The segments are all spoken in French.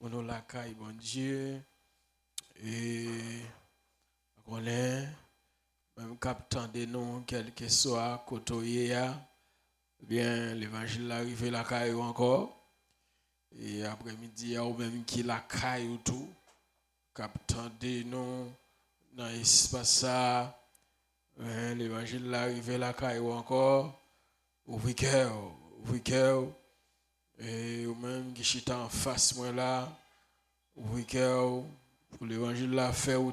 On nous la caille, bon Dieu. Et on est, même captant de nous, quel que soit, côté, bien, l'évangile arrivé la caille encore. Et après-midi, ou même qui la caille ou tout, captant de nous, dans l'espace ça, l'évangile arrivé la caille ou encore, ouvrez cœur, et ou même qui chita en face, moi là, ouvrez cœur, pour l'évangile là, faire ou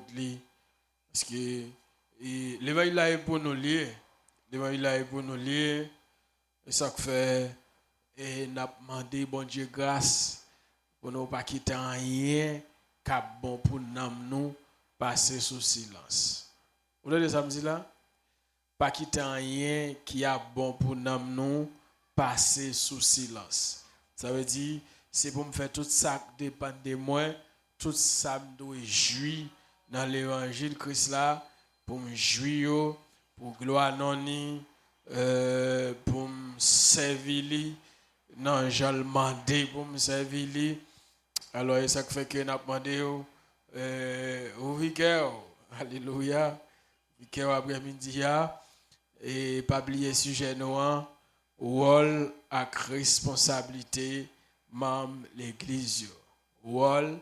parce que l'évangile là est pour nous lier, l'évangile là est pour nous lier, et ça fait, et n'a demandé, bon Dieu, grâce, pour nous pas quitter rien, cap bon pour nous passer sous silence. Vous voyez ça me dit là? Pas quitter rien qui a bon pour nous passer sous silence. Ça veut dire, c'est pour me faire tout ça qui dépend de moi, tout ça me doit jouir dans l'évangile Christ là, pour me jouir, pour gloire non pour me servir, non, je le demandé pour me servir. Alors, ça fait que nous avons demandé au cœur, alléluia, cœur après-midi, et pas oublier sujet noir, rôle avec responsabilité, membre l'église. Rôle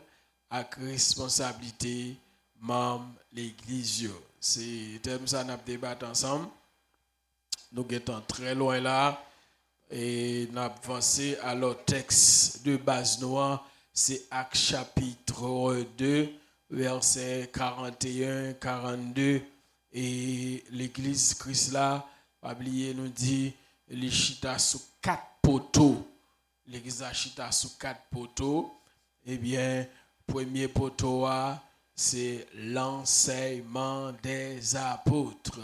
avec responsabilité, membre l'église. C'est thème ça, nous avons débattu ensemble. Nous sommes très loin là. Et nous avons avancé à leur texte de base noire, c'est Actes chapitre 2, versets 41-42. Et l'église Christ là, pas oublier, nous dit, les chita sous 4 poteaux. L'église a chita sous 4 poteaux. Eh bien, premier poteau, c'est l'enseignement des apôtres.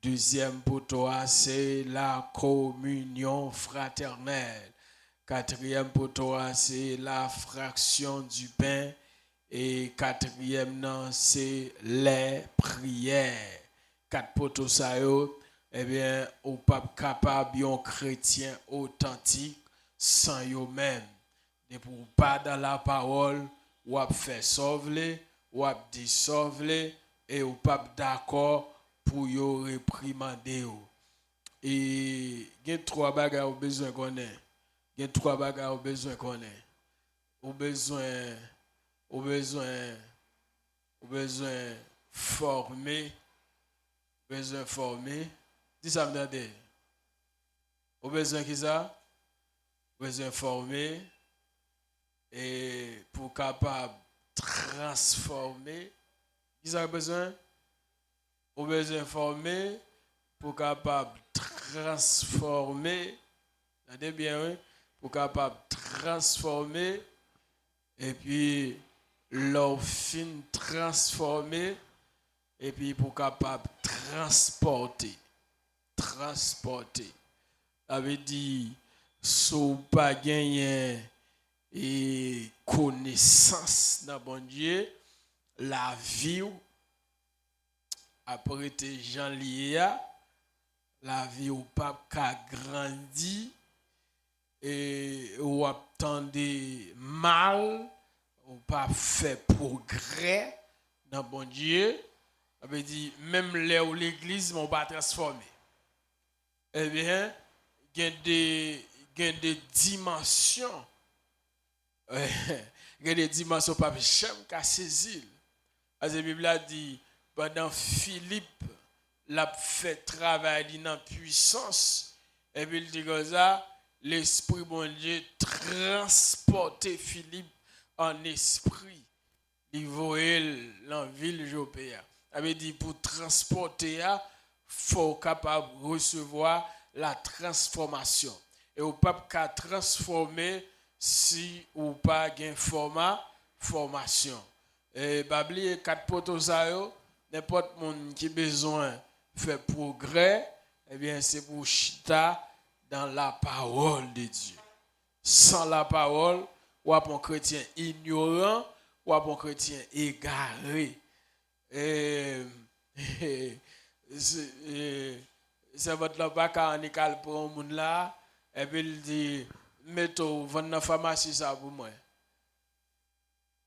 Deuxième poteau, c'est la communion fraternelle. Quatrième poteau, c'est la fraction du pain. Et quatrième, c'est les prières. 4 poteaux, ça, eh bien, au pape capable, un chrétien authentique, sans eux-mêmes. Et pour pas dans la parole, ou à faire sauver, ou à dissolver, et ou pas d'accord pour yo réprimander. Et il y a 3 bagages au besoin qu'on ait. Il y a 3 bagages au besoin qu'on ait. Au besoin former, dis ça me donne. Au besoin qui ça? Besoin former et pour capable transformer. Qui ça besoin? Au besoin former pour capable transformer. Regardez bien, oui. Pour capable transformer et puis leur fin transformer et puis pour capable transporter. Ça veut dire sous pas gagner et connaissance dans bon Dieu, la vie après tes gens liés, la vie ou pas qu'a grandi et ou attendez mal ou pas fait progrès dans bon Dieu, ça veut dire même là où l'église m'a pas transformé. Eh bien, il y a des dimensions. Il y a des dimensions pas jamais qu'à saisir. Parce que la Bible a dit pendant Philippe l'a fait travail dans puissance et puis il dit comme ça l'esprit bon Dieu transporter Philippe en esprit. Il voyait dans ville Jopé. Ça veut dire pour transporter il faut capable recevoir la transformation. Et au pape qu'a transformer si ou pas gain formation. Et babli 4 poteaux ça yo, n'importe monde qui besoin faire progrès, eh bien c'est pour chita dans la parole de Dieu. Sans la parole, ou à un chrétien ignorant, ou à un chrétien égaré. C'est votre pas quand on pour un monde là, et puis il dit, mettez-vous dans la pharmacie ça pour moi.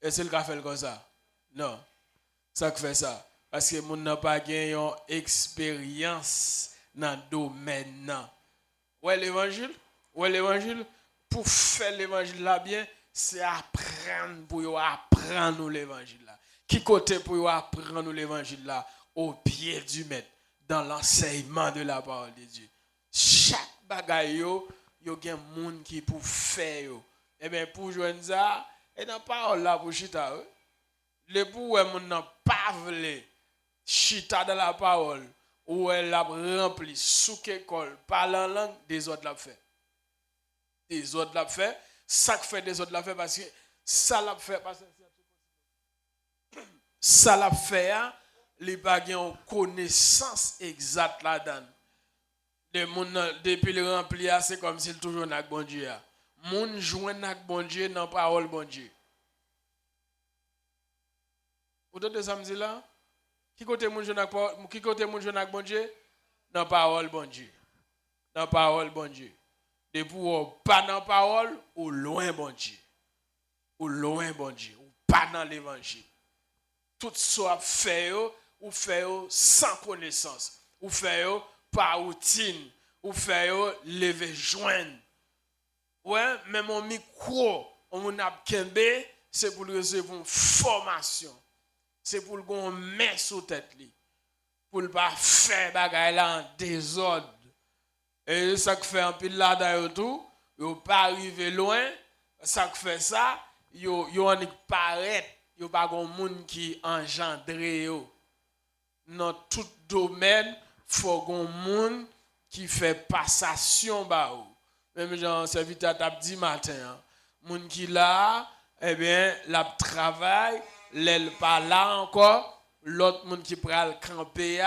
Et c'est le cas fait comme ça. Non. Ça fait ça. Parce que moun n'a pas gagné une expérience dans le domaine. Nan. Ouais, l'évangile. Ouais, l'évangile. Pour faire l'évangile là bien, c'est apprendre pour yo apprendre nous l'évangile là. Qui côté pour yo apprendre nous l'évangile là? Au pied du maître, dans l'enseignement de la parole de Dieu. Chaque bagaille yo gen moun qui pour faire yo. Et bien pour joindre ça, et dans parole là pour chita. Le pour moun nan pas vle chita dans la parole ou elle a rempli sous école parlant langue des autres l'a fait. Des autres l'a fait, ça fait des autres l'a fait parce que ça l'a fait parce que ça l'a fait les pas une connaissance exacte là-dedans. Depuis le rempli c'est comme s'il toujours n'a bon Dieu. Moun joine avec bon Dieu dans parole bon Dieu. Vous entendez ça me dit là? Qui côté moun joine avec bon Dieu? Dans parole bon Dieu. Dans parole bon Dieu. Depuis ou pas dans parole ou loin bon Dieu. Ou loin bon Dieu, ou pas dans l'évangile. Tout ça fait ou fait sans connaissance, ou fait par routine, ou fait lever joindre. Ouais, mais mon micro, on a kembe, c'est pour recevoir une formation. C'est pour qu'on met sous tête li. Pour ne pas faire bagay là en désordre. Et ça que fait un peu là d'ailleurs tout, yo pas arrivé loin, ça que fait ça, yo en paraît, yo pas gon monde qui engendre yo. Dans tout domaine, faut gon monde qui fait passation ba ou. Même Jean serviteur t'a dit matin, monde qui là, eh bien, la travail, l'elle pas là encore, l'autre monde qui pral camper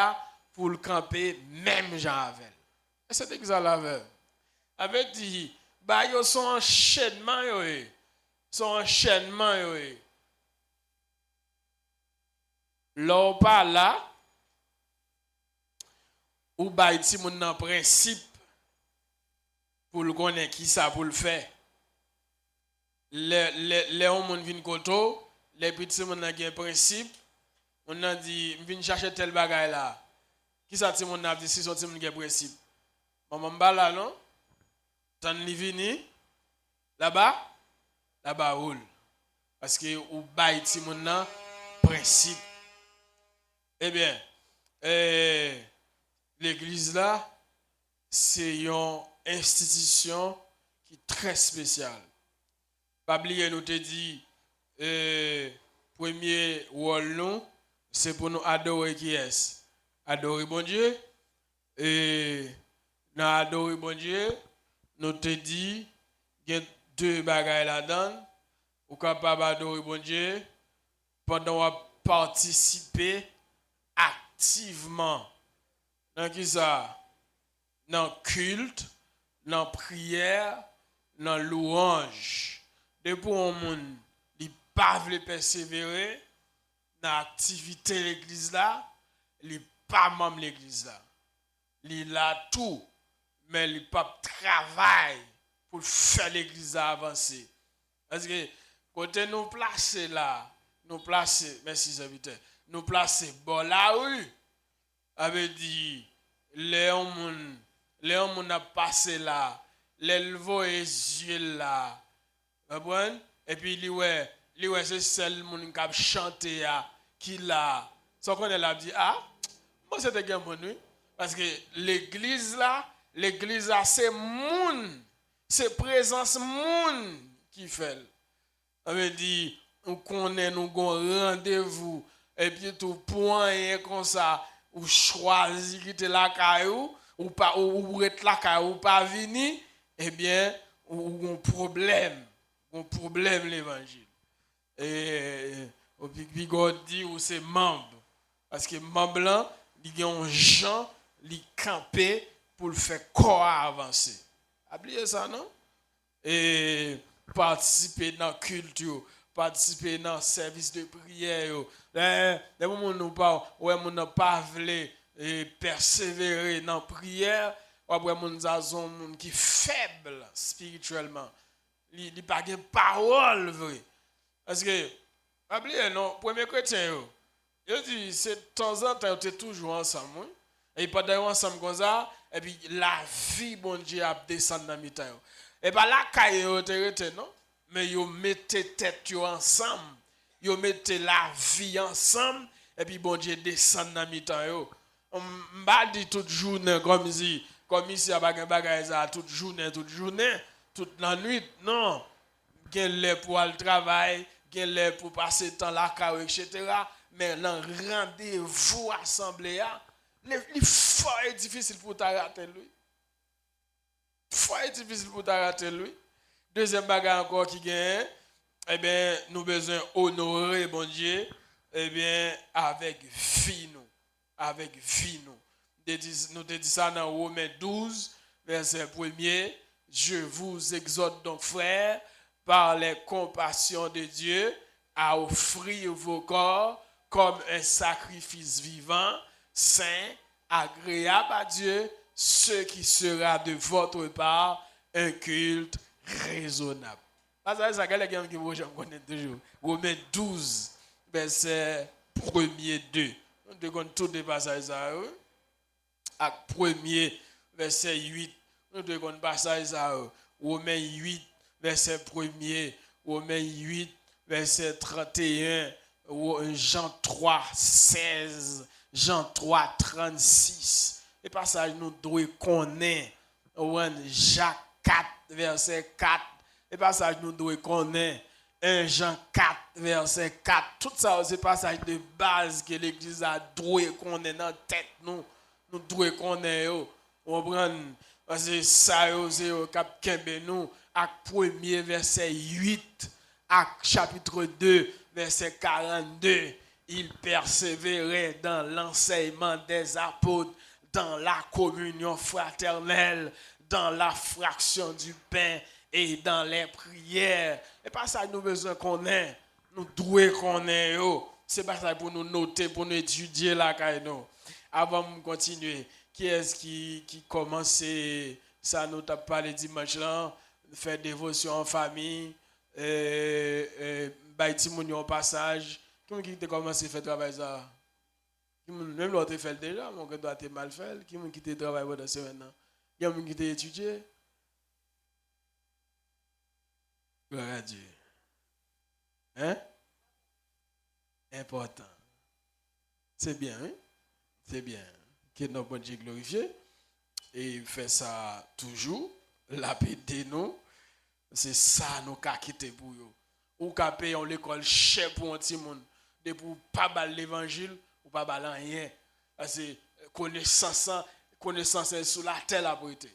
pour le camper même Jean avec. Et c'est exact la veille. Avait dit, bah yo son enchaînement yo. Son enchaînement yo. Là pas là ou bah ti moun nan principe pour le connaître qui ça pour le faire. Les on moun vinn koto, les petits moun nan gen principe, on nan dit vinn chercher tel bagay là. Qui ça ti moun nan dit si son ti moun gen principe. Maman mbala non? Tan li vini là-bas roule. Parce que ou bay ti moun nan principe. Eh bien, l'église là, c'est une institution qui est très spéciale. Pas oublier nous te dit premier rôle nous, c'est pour nous adorer qui est. Adorer bon Dieu. Et dans adorer bon Dieu, nous te dit il y a deux bagages là-dedans. Ou capable d'adorer bon Dieu pendant qu'on participer activement dans qui ça? Dans culte, dans prière, dans louange. Depuis on monde il pas veut persévérer dans l'activité l'église là, il pas membre l'église là. Il a tout mais il pas travail pour faire l'église avancer. Parce que côté nous placer là, nous placer merci serviteur, nous placer bon la rue avait dit Léon moun a passé là, l'éleveur et yeux là. Comprendre? Et puis lui ouais c'est celle moun qui a chanté qui là. Ça qu'on a dit moi c'était bien bon nuit parce que l'église là c'est moun, c'est présence moun qui fait. On veut dire on connaît nous gon rendez-vous et puis tout point comme ça ou choisi quitter la caillou ou pas ou être la caillou ou pas venir eh bien ou un problème l'évangile et puis God dit ou c'est membre parce que membre là il y a un gens li camper pour le faire corps avancer. Oubliez ça non? Et participer dans la culture, participer dans le service de prière. Les moments où on n'a pas voulu persévérer dans la prière, ou après on a un monde qui est faible spirituellement. Il n'y a pas de parole vraie. Parce que Oubliez, non, premier chrétien, il dit, c'est de temps en temps, tu es toujours ensemble. Et pendant ensemble comme ça, et puis la vie, bon Dieu, a descendu dans le temps. Et bien là, quand vous non? Mais vous mettez tête ensemble. Vous mettez la vie ensemble. Et puis bon Dieu descend dans le temps. On m'a dit toute journée, comme ici, à bagay ça, toute journée, toute la nuit. Non. Gen lè pour aller travail, gen lè pour passer temps la caille, etc. Mais dans rendez-vous assemblée, il fort et difficile pour t'arrêter lui. Fort et difficile pour t'arrêter lui. Deuxième bagage encore qui gagne, eh bien, nous besoin honorer bon Dieu, eh bien, avec vie nous. Avec vie nous. Nous te dit ça dans Romains 12, verset 1er. Je vous exhorte donc, frères, par les compassions de Dieu, à offrir vos corps comme un sacrifice vivant, saint, agréable à Dieu, ce qui sera de votre part un culte raisonnable. C'est ça que les gens qui vous connaissent toujours. Romains 12, verset 1er 2. On déconne tous les passages ça. Avec 1er, verset 8. On déconne passages ça. Romains 8, verset 1er. Romains 8, verset 31. Jean 3, 16. Jean 3, 36. Et passage nous devons connaître. Jacques 4, verset 4. Et passage nous devons connaître. 1 Jean 4, verset 4. Tout ça, c'est passage de base que l'Église a doué qu'on est dans la tête. Nous doué qu'on est. On prend, parce que ça, c'est au cap Kembe nous, à 1er verset 8, à chapitre 2, verset 42. Il persévérait dans l'enseignement des apôtres, dans la communion fraternelle, dans la fraction du pain et dans les prières. Et pas ça nous besoin qu'on ait, nous doués qu'on ait. C'est pas ça pour nous noter, pour nous étudier là. Avant de continuer, qui est-ce qui commence ça nous t'a parlé dimanche là, faire dévotion en famille, baïti moun en passage. Qui t'a commencé à faire travail ça? Même l'autre fait déjà, mon gars doit être mal fait. Qui qui t'a travaillé pendant ce maintenant? Il y a qui t'a étudié? Gloire à Dieu. Hein? Important. C'est bien, hein? C'est bien. Que notre bon Dieu glorifié. Et il fait ça toujours. La paix de nous. C'est ça nous qu'a quitté pour eux. Ou qu'a payé l'école cher pour un petit monde. De pour pas bal l'évangile ou pas bal rien. Parce que connaissance est sous la terre la beauté.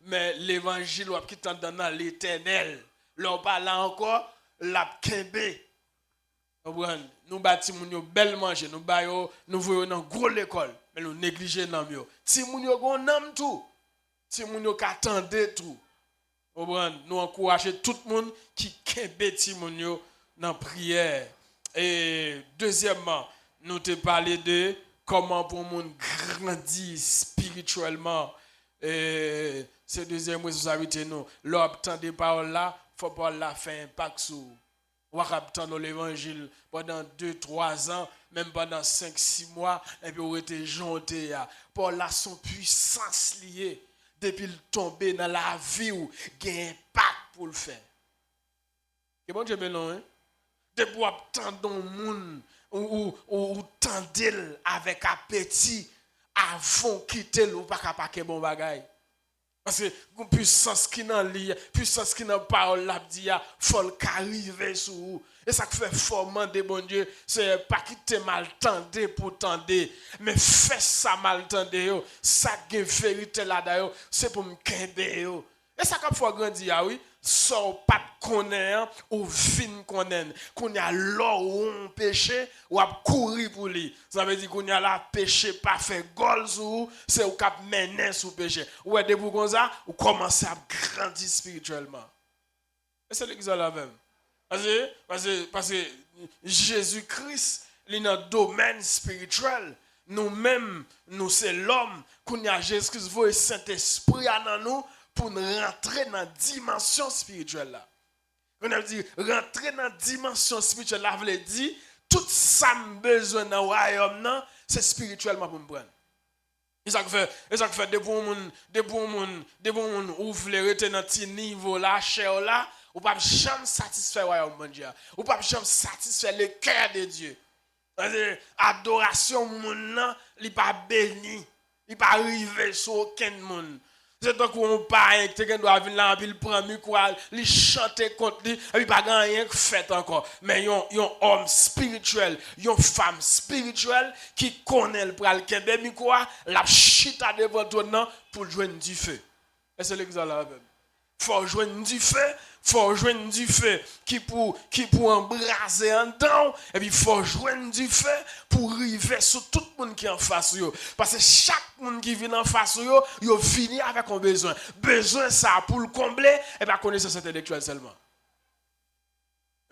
Mais l'évangile ou qui t'en dans l'éternel. L'on parle encore la kembe. Nous bâtissons nous belle manger, nous voyons dans gros l'école, mais nous négligeons nam yo. Si moun yo gon nam tout, si moun yo qu'attendait tout. Nous encourageons tout le monde qui kembe ti moun yo dans prière. Et deuxièmement, nous te parler de comment pour moun grandir spirituellement. Et c'est deuxième responsabilité nous. L'obtention des paroles là, faut pas la faire impact sur ou attendre l'évangile pendant 2-3 ans, même pendant 5-6 mois, et puis on était jonté. Pour la son puissance liée, depuis le tomber dans la vie où il y a un impact pour le faire. C'est bon Dieu non, hein? Depuis qu'on attendre le monde, ou tendez avec appétit, avant quitter le ou pas capable bon bagay. Parce que la puissance qui dans li, puissance qui dans parole la dit, faut qu'arriver sur vous. Et ça fait formant de bon Dieu, c'est pas quitter mal tendé pour tendre, mais fait ça mal tendre, ça gain vérité là d'ailleurs, c'est pour me kembe yo. Et ça quand faut grandir oui, sort pas connaître ou fin connaître. Qu'on y a l'or ou on péché ou a courir pour lui. Ça veut dire qu'on y a la péché pas fait gol sur c'est ou cap mener sous péché. Ou est debout comme ça ou commencer à grandir spirituellement. Et c'est l'exemple la même. Parce que Jésus-Christ il est dans le domaine spirituel. Nous-mêmes, nous c'est l'homme qu'on y a Jésus-Christ voit Saint-Esprit dans nous pour nous rentrer dans la dimension spirituelle là. On a dit, rentrer dans la dimension spirituelle, là, veut dire, tout ça besoin dans le royaume, c'est spirituellement pour me prendre. Et ça fait des bons gens ouvrent les retenus dans ce niveau là, cher là, ou pas jamais satisfaire le royaume de Dieu. Ou pas jamais satisfaire le cœur de Dieu. Adoration moun il pas béni, il pas arrivé sur aucun monde. C'est donc on parle que doit venir là il prend micro, il chante contre lui et il pas rien fait encore. Mais yon homme spirituel, yon femme spirituelle qui connaît le pral kembe micro, la chita devant toi pour joindre du feu. Et c'est l'exemple là même. Faut joindre du feu qui pour embraser en dedans et puis faut joindre du feu pour arriver sur tout le monde qui est en face yo parce que chaque monde qui vient en face yo finit avec un besoin ça pour le combler et pas connaissance intellectuelle seulement.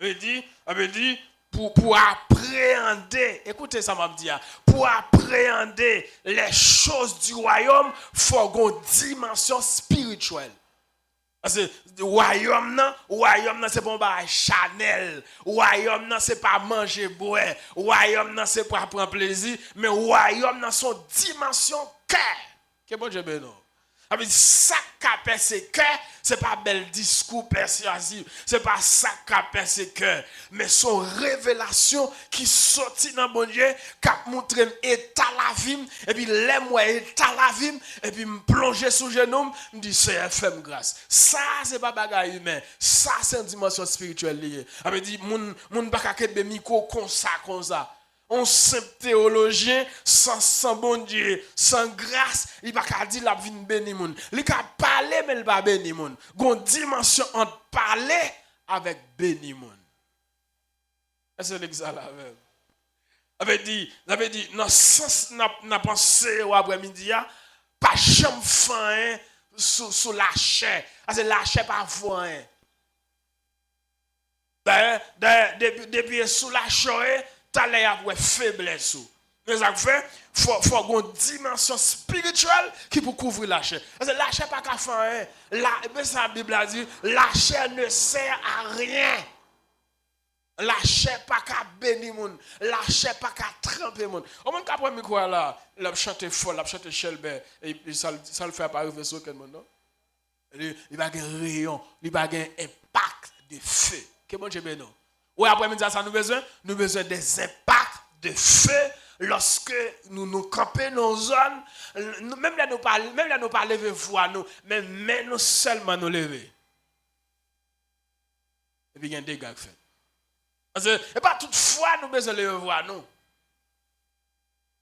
veut dire pour appréhender, écoutez ça m'a dit, pour appréhender les choses du royaume, faut une dimension spirituelle. Parce que le royaume, c'est pas un Chanel. Le royaume, c'est pas manger, boire. Le royaume, c'est pas prendre plaisir. Mais le royaume, c'est une dimension cœur. Que bon Dieu bénisse. Avec ça qu'a percé cœur, c'est pas bel discours persuasif, c'est pas ça qu'a percé cœur, mais son révélation qui sortit dans bon Dieu, qui montre état la vie, et puis les moi état la vie, et puis me plonger sous genou, me dit Seigneur fais-moi grâce. Ça c'est pas bagage humain, ça c'est une dimension spirituelle liée. Avec dit moun pas ka kebe micro comme ça. On simple théologien sans bon Dieu, sans grâce, il va pas dire la vie béni moun. Il va parler mais il va béni moun. Gon dimension entre parler avec béni moun. C'est l'exemple là même. Avait dit dans sens n'a pensé au après-midi pas jamais faim sur la chair. Parce que la chair pas faim. Depuis sous la chair t'allais avoir faiblesse. Mais ça fait faut une dimension spirituelle qui peut couvrir la chair. Parce que la chair pas qu'à faire la Bible a dit la chair ne sert à rien. La chair pas qu'à bénir moun, la chair pas qu'à tremper moun. Au moins qu'après micro là, il chante fort, il chante Shelbert et ça le fait pas arriver sur quelqu'un non. Il va avoir un rayon, il va avoir un impact de feu. Que bon Dieu bénisse. Oui, après-midi, ça nous besoin des impacts de feu lorsque nous campons nos zones. Même là, nous pas lever voix, mais nous seulement nous lever. Et puis, il y a un dégât fait. Parce que, et pas toutefois, nous besoin de lever voix, nous.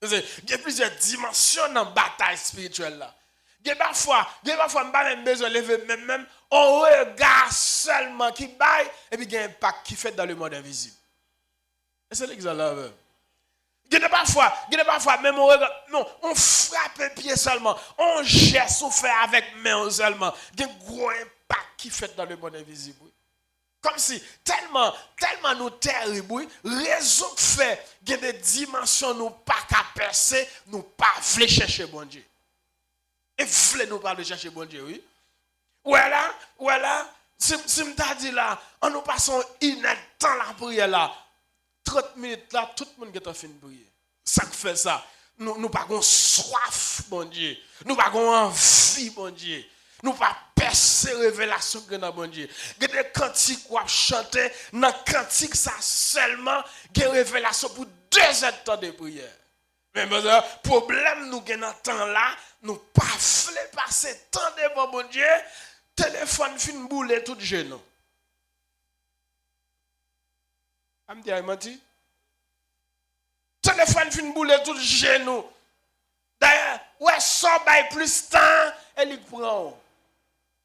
Parce que, il y a plusieurs dimensions dans la bataille spirituelle là. Il y a parfois, on pas même besoin de lever, même on regarde seulement qui baille, et puis il y a un impact qui fait dans le monde invisible. Et c'est l'exemple là même. Il y a parfois, même on regarde, non, on frappe un pied seulement, on geste, on fait avec main seulement. Il y a un gros impact qui fait dans le monde invisible. Comme si, tellement nous terribles, raison fait, il y a des dimensions nous pas qu'à percer, nous pas voulons chercher bon Dieu. Et voulez nous parler de chercher bon Dieu, oui. Voilà, si m'ta dit là, en nous passons une temps la prière là, 30 minutes là, tout le monde est en fin de prier. Ça fait ça. Nous pas gon soif, bon Dieu. Nous pas gon envie, bon Dieu. Nous pas percer révélation que dans bon Dieu. Il y a des cantiques qu'on chanter, dans cantique ça seulement, il y a révélation pour 2 heures de temps de prière. Mais le problème nous avons dans temps là, nous pas voulons passer tant devant bon Dieu, téléphone fin boule tout genou. Am dit menti. Téléphone fin boule tout genou. D'ailleurs, ouais ça bail plus temps et il prend.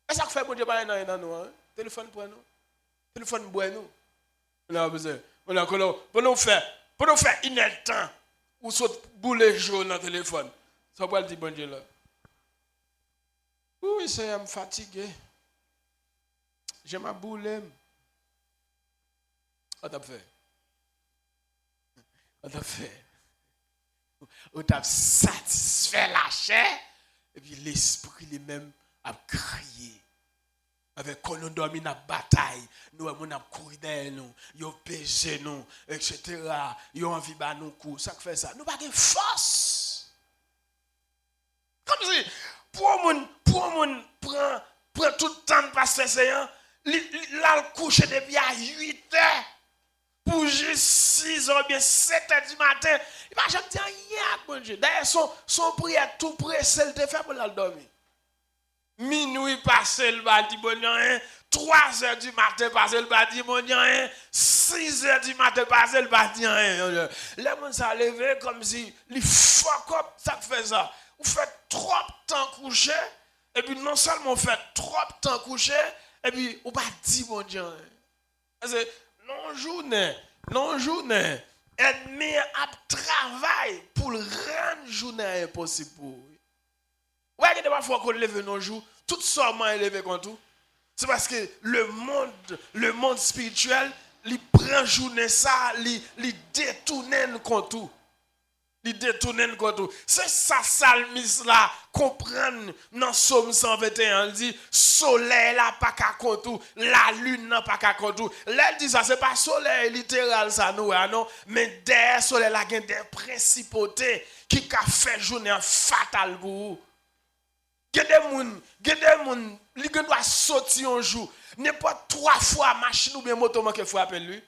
Et ça fait bon Dieu pas dans nous hein. Téléphone prend nous. Téléphone boit nous. On a besoin. On a pour nous faire une heure de temps. Ou saute boule jaune dans le téléphone. Ça va le dire bon Dieu là. Oui, c'est me fatigué. Je m'a boule. On t'a fait. On t'a satisfait la chair et puis l'esprit lui-même a crié. avec quand nous dormons dans la bataille, nous avons couru derrière nous, ils ont pesé nous, etc. Ils ont envie de nous coups. Ça fait ça. Nous n'avons pas de force. Comme si, pour moun prend tout le temps de passer séant, là, le coucher depuis à 8 heures, pour juste 6 heures, bien 7 heures du matin. Il va jamais dire rien, bon Dieu. D'ailleurs, son prière tout pressé, il te fait pour la dormir. Minuit passé, le badi bon rien. 3 heures du matin passé, le badi bon rien. 6 heures du matin passé, le badi rien. Les gens s'est levé comme si, il fuck up, ça fait ça. Vous faites trop de temps couché, et puis non seulement vous faites trop de temps couché, et puis vous pas dit bon Dieu. Parce que non journée, ennemi a travail pour rendre journée impossible pour vous. Ouais, il y a des fois qu'on lève nos jours, tout ça m'a élevé contre tout. C'est parce que le monde spirituel, il prend journée ça, il détourne contre tout. Il détourne contre tout. C'est ça, salmis là, comprendre dans Somme 121, il dit, soleil là, pas qu'à contre tout, la lune n'a pas qu'à contre tout. Là, il dit ça, c'est pas soleil littéral ça, nous, non, mais derrière soleil là, il y a des principautés qui a fait journée fatale pour vous. Il y a des gens qui doivent sortir un jour. N'importe 3 fois machine ou bien moto qui frappe lui.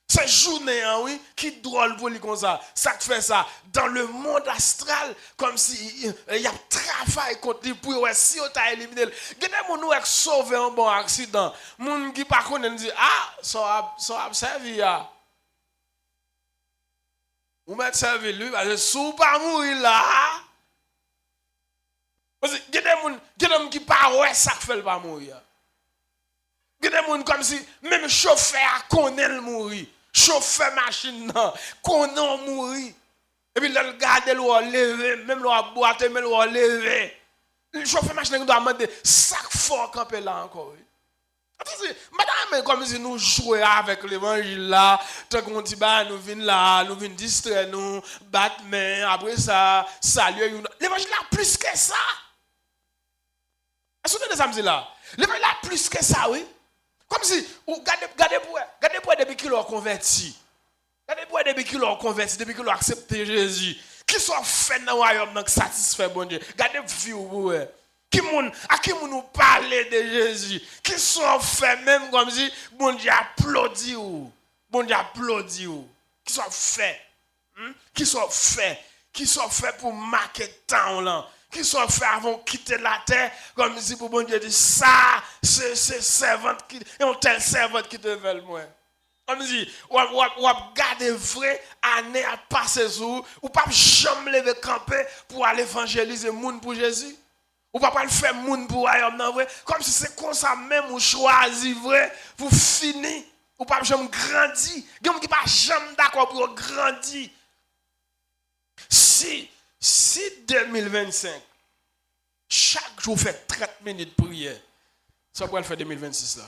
C'est journée, oui, qui drôle pour lui comme ça. Ça fait ça. Dans le monde astral, comme si il y a travail contre lui pour si on t'a éliminé. Il y a des gens qui sauvé un bon accident. Les gens qui par contre disent, ah, ça a servi. Vous mettez servi lui, parce que si vous ne pas mourir là, parce que il y a des gens qui parlent, ouais, ça fait pas mourir. Il y a des gens comme si même chauffeur connaît le mourir. Chauffeur machine, connaît mourir. Et puis, le garde, le lever, même le boîte, même le lever. Le chauffeur machine doit demander, ça fort camper là encore. Madame, comme si nous jouons avec l'évangile là, tant qu'on dit, nous venons là, nous venons distraire, nous, battre main, après ça, saluer. L'évangile là, plus que ça. Est-ce que vous avez là? L'évangile là, plus que ça, oui. Comme si, regardez pour depuis qu'ils l'ont converti. Regardez pour depuis qu'ils l'ont converti, depuis qu'ils l'ont accepté Jésus. Qui sont faits dans le royaume, qui satisfait bon Dieu. Regardez vous, à qui nous parler de Jésus. Qui sont faits même comme si, bon Dieu applaudit ou. Bon Dieu applaudit ou. Qui sont faits. Qui sont faits pour marquer temps là. Qui sont faits avant de quitter la terre, comme si pour bon Dieu dit ça, c'est servante qui, et on tel servante qui te veut moi. Comme si, ou garder vrai, année à passer sur, ou pas jamais lever camper pour aller évangéliser moun pour Jésus. Ou pas le faire moun pour ailleurs, non vrai. Comme si c'est comme ça même, ou choisi vrai, pour finir, ou pas jamais grandir. Comme qui pas jamais d'accord pour grandir. Si 2025, chaque jour fait 30 minutes de prière, ça pourrait le faire 2026 là.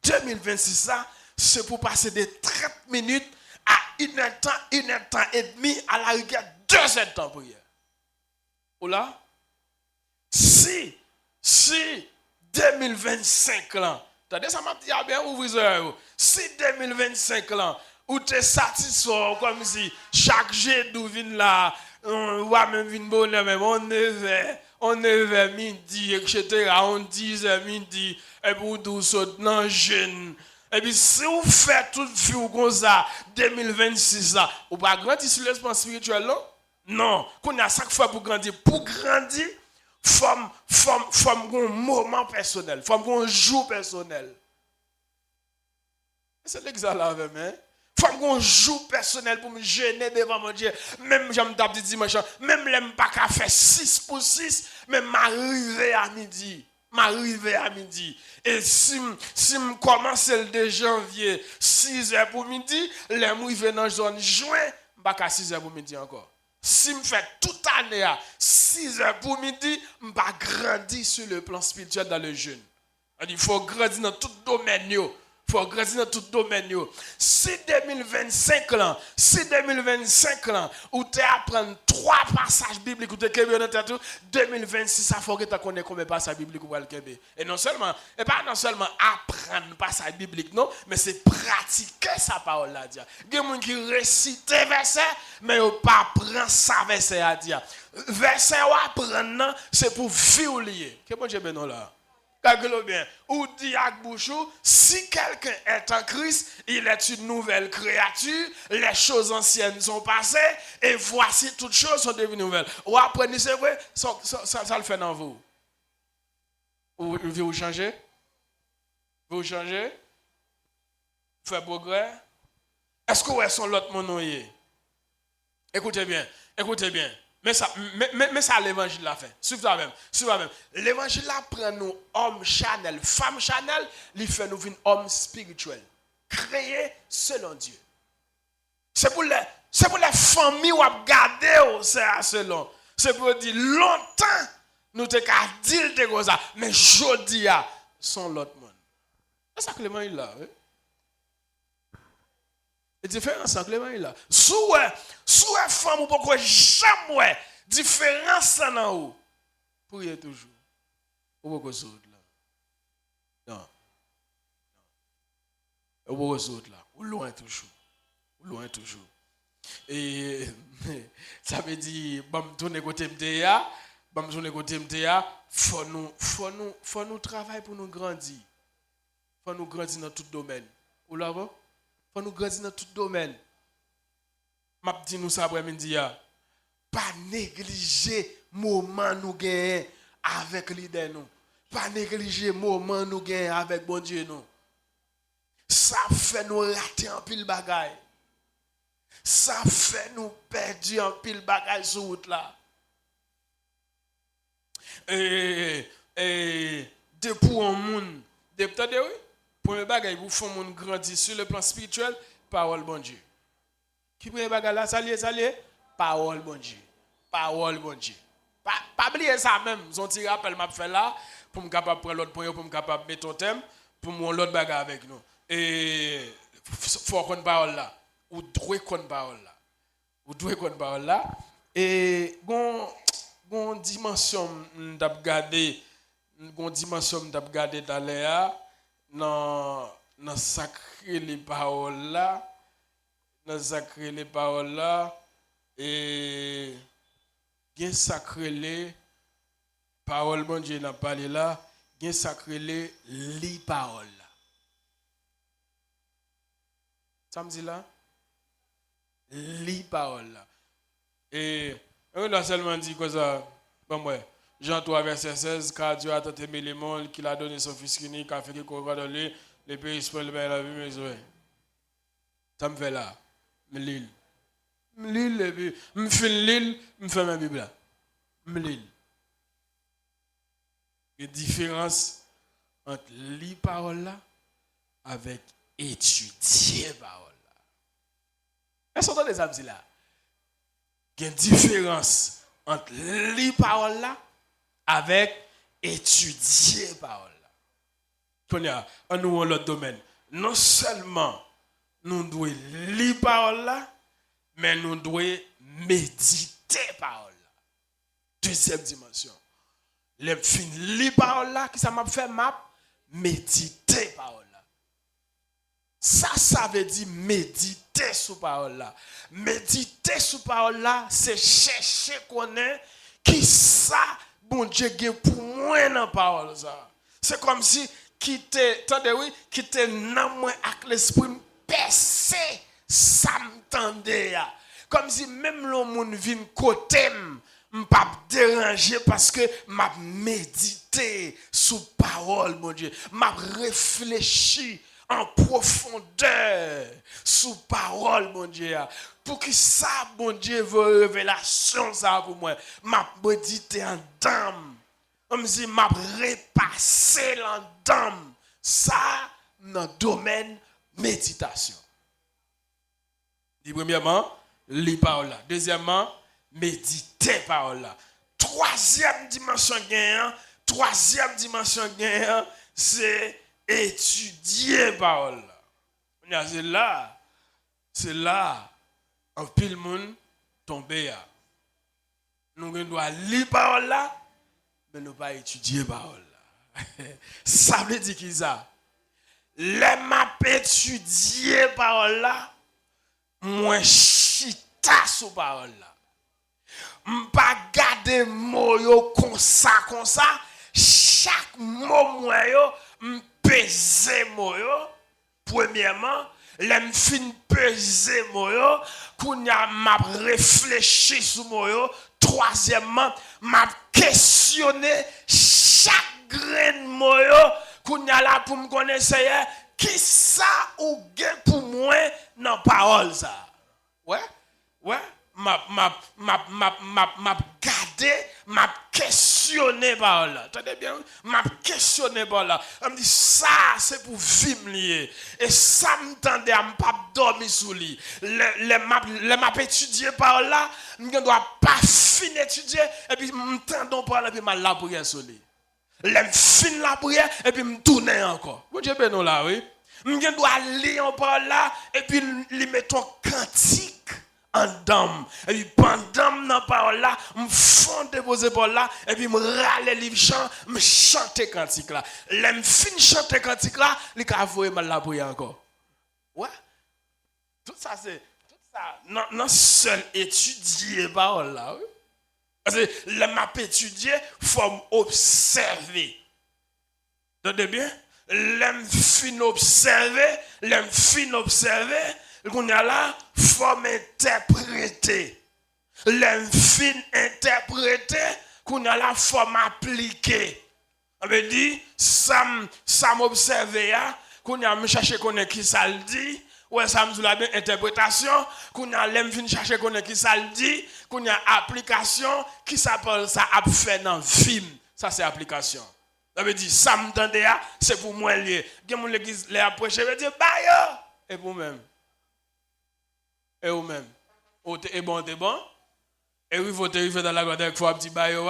2026 là, c'est pour passer de 30 minutes à 1 heure de temps et demi, à la rigueur 2 heures de temps de prière. Ou là, si 2025 là, attendez, ça m'a dit bien ouvrir si 2025 là, où tu es satisfait comme si chaque jour vient là, on va même venir bonheur, même on 9h midi, etc. On 10h midi, et puis vous sautez dans jeune. Et puis si vous faites toute vie comme ça, 2026 là, vous ne pouvez pas grandir sur l'espace spirituel là? Non. Qu'on a chaque fois pour grandir. Pour grandir, forme un moment personnel, forme un jour personnel. C'est l'examen avec moi. Faut qu'on joue personnel pour me gêner devant mon Dieu. Même j'aime d'abord dimanche, même l'aime pas qu'à faire 6 pour 6, mais m'arriver à midi. Et si je commence le 2 janvier, 6 h pour midi, l'aime arriver dans la zone juin, je pas qu'à 6 h pour midi encore. Si je fais toute année à 6 h pour midi, je ne pas grandir sur le plan spirituel dans le jeûne. Il faut grandir dans tout domaine. faut grandir dans tout domaine. Si 2025 là, où tu apprends 3 passages bibliques, ou tu es dans tête, 2026, ça faut que tu connais combien de passages bibliques ou le Québec. Et pas non seulement apprendre passages bibliques, non, mais c'est pratiquer sa parole là. Il y a des gens qui récitent verset, mais ils ne pas prendre sa verset à dire. Verset ou apprendre, c'est pour vivre lié. Qu'est-ce que j'ai bien là? Calculez bien. Ou dit à Bouchou, si quelqu'un est en Christ, il est une nouvelle créature, les choses anciennes sont passées, et voici toutes choses sont devenues nouvelles. Ou apprenez, c'est vrai, ça le fait dans vous. Vous changez? Vous changez? Vous faites progrès? Est-ce que vous êtes l'autre monde? Écoutez bien, écoutez bien. Mais ça l'évangile l'a fait. Suivez-moi même. L'évangile là prend nous hommes charnels, femmes charnelles, il fait nous une homme spirituel, créé selon Dieu. C'est pour les familles où on garder c'est selon. C'est pour dire longtemps nous te qu'à dire de comme ça, mais jodi a son l'autre monde. C'est ça que l'évangile là. La différence entre les mains là. Sous femme ou pourquoi jamais différence dans haut. Priez toujours. Ou pourquoi saute là. Non. Ou pourquoi saute là. Ou loin toujours. Ou loin toujours. Et ça veut dire bam tourner côté MTA, faut nous travailler pour nous grandir. Faut nous grandir dans tout domaine. Ou là va? Faut nous grandir dans tout domaine. M'a dit nous ça après-midi pas négliger moment nous gagnons avec l'idée nous. Pas négliger moment nous gagnons avec bon Dieu nous. Ça fait nous rater en pile bagaille. Ça fait nous perdre en pile bagaille sur route là. Et de pour un monde, attendez oui. Premier bagage, vous faites mon grandir sur le plan spirituel, parole bon Dieu. Qui premier bagage là, ça lié, parole bon Dieu. Parole bon Dieu. Pas oublier ça même, son petit rappel m'a fait là, pour me capable prendre l'autre point, pour me capable mettre ton thème, pour mon l'autre bagage avec nous. Et faut qu'on parole là, ou doit qu'on parole là. Ou doit qu'on parole là. Et gon dimension d'abgarder, d'aller dans sacré les paroles là, et bien sacré les paroles bon Dieu n'a parlé là, bien sacré les paroles là. Ça me dit là, les paroles là. Et on a seulement dit que ça, bon ouais. Jean 3, verset 16, car Dieu a tant aimé le monde qu'il a donné son Fils unique, afin qu'il croit dans lui, les pays se le la vie, mes oreilles. Ça me fait là. Je lis. Et puis, je fais l'île, je fais ma Bible là. Je lis. Il y a une différence entre lire parole là avec étudier parole là. Est-ce que vous entendez ça là? Il y a une différence entre lire parole là avec étudier parole. Qu'on a en nous l'autre domaine. Non seulement nous devons lire parole là, mais nous devons méditer parole là. Deuxième dimension. Les fin lire parole là, qui ça m'a fait m'a méditer parole là. Ça veut dire méditer sur parole là. Méditer sur parole là, c'est chercher connaître qui ça bon Dieu gagne pour moi dans parole ça. C'est comme si qui te nan moi avec l'esprit percé ça m'tendait. Comme si même le monde vient côté m'pas déranger parce que m'a médité sur parole mon Dieu, m'a réfléchi en profondeur sous parole mon Dieu pour que ça mon Dieu veut révélation ça pour moi m'a médité en dame comme si m'a repassé en dame ça dans le domaine méditation. Premièrement lire parole là, deuxièmement méditer parole là, troisième dimension gagnant c'est étudier parole. C'est là, un pile monde tombé. Nous devons lire parole là, mais nous pas étudier parole là. Ça veut dire qui ça? Les m'a étudier parole là, moi chita sur parole là. M'pas garder mot yo comme ça. Chaque mot moi yo m'peser mot yo. Premièrement, l'aime fin peser mot yo, kounya m'a réfléchi sur mot yo. Troisièmement, m'a questionné chaque grain mot yo, kounya là pour me connaître qui ça ou gen pour moi dans parole ça. Ouais. M'a gardé, m'a questionné par là. Attendez bien, m'a questionné par là. On me dit ça c'est pour vivre lié. Et ça m'tendait à pas dormir sous lit. Le m'a étudié par là, je ne dois pas finir étudier et puis m'tendons par là puis m'a la prière sur lit. Le fin la prière et puis me tourner encore. Bon Dieu ben nous là oui. Je dois lire par là et puis lui mettons cantique en dame. Et puis pendant dans parole là, me fond déposer par là et puis me râler livre chant, me chanter cantique là. L'aime fin chanter cantique là, il ka voyer mal la prière encore. Ouais. Tout ça non seul étudier parole là. Oui? Parce que le m'a étudier, faut observer. Entendez bien? L'aime fin observer, qu'on y a là, faut m'interpréter. L'aime fin interpréter, qu'on y a là, faut m'appliquer. On veut dire, ça m'observer, qu'on y a me chercher qu'on qui ça le dit, ouais, ça me dit la bien interprétation, qu'on y a l'aime fin chercher qu'on qui ça le dit, qu'on y a application, qui s'appelle ça a fait dans film. Ça c'est application. Ça veut dire, ça m'entendait, c'est pour moi lié. Il y a mon l'église, les approcher, veut dire, bah yo, et pour même. Et vous-même. Et bon, t'es bon. Et oui, faut arriver dans la grande il faut un petit bayo.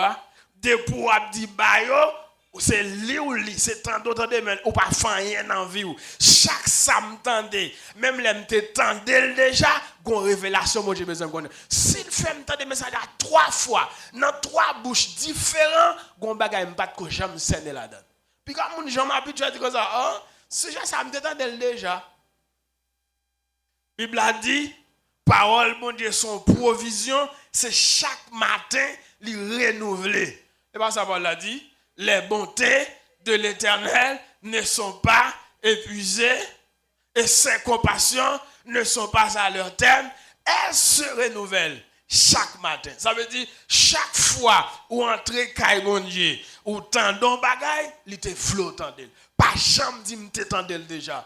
Dès pour un petit bayo, c'est li ou li, c'est tant d'autres mais ou pas faire rien dans vie. Chaque ça m'tendait, même les m'tendait déjà, gon révélation moi j'ai besoin de connaître. S'il fait m'tendait message à 3 fois, dans 3 bouches différentes, gon bagay m'pas que jamais scène là-dedans. Puis quand mon gens m'habitué à dire comme ça, hein, ce genre ça m'tendait déjà. Bible a dit parole, mon Dieu, son provision, c'est chaque matin, lui renouveler. Et pas ça, Paul l'a dit, les bontés de l'Éternel ne sont pas épuisées et ses compassions ne sont pas à leur terme. Elles se renouvellent chaque matin. Ça veut dire, chaque fois où entrer caille mon Dieu, ou tendon bagay, il te flottant d'elle. Pas jamais dit m'te tendel déjà.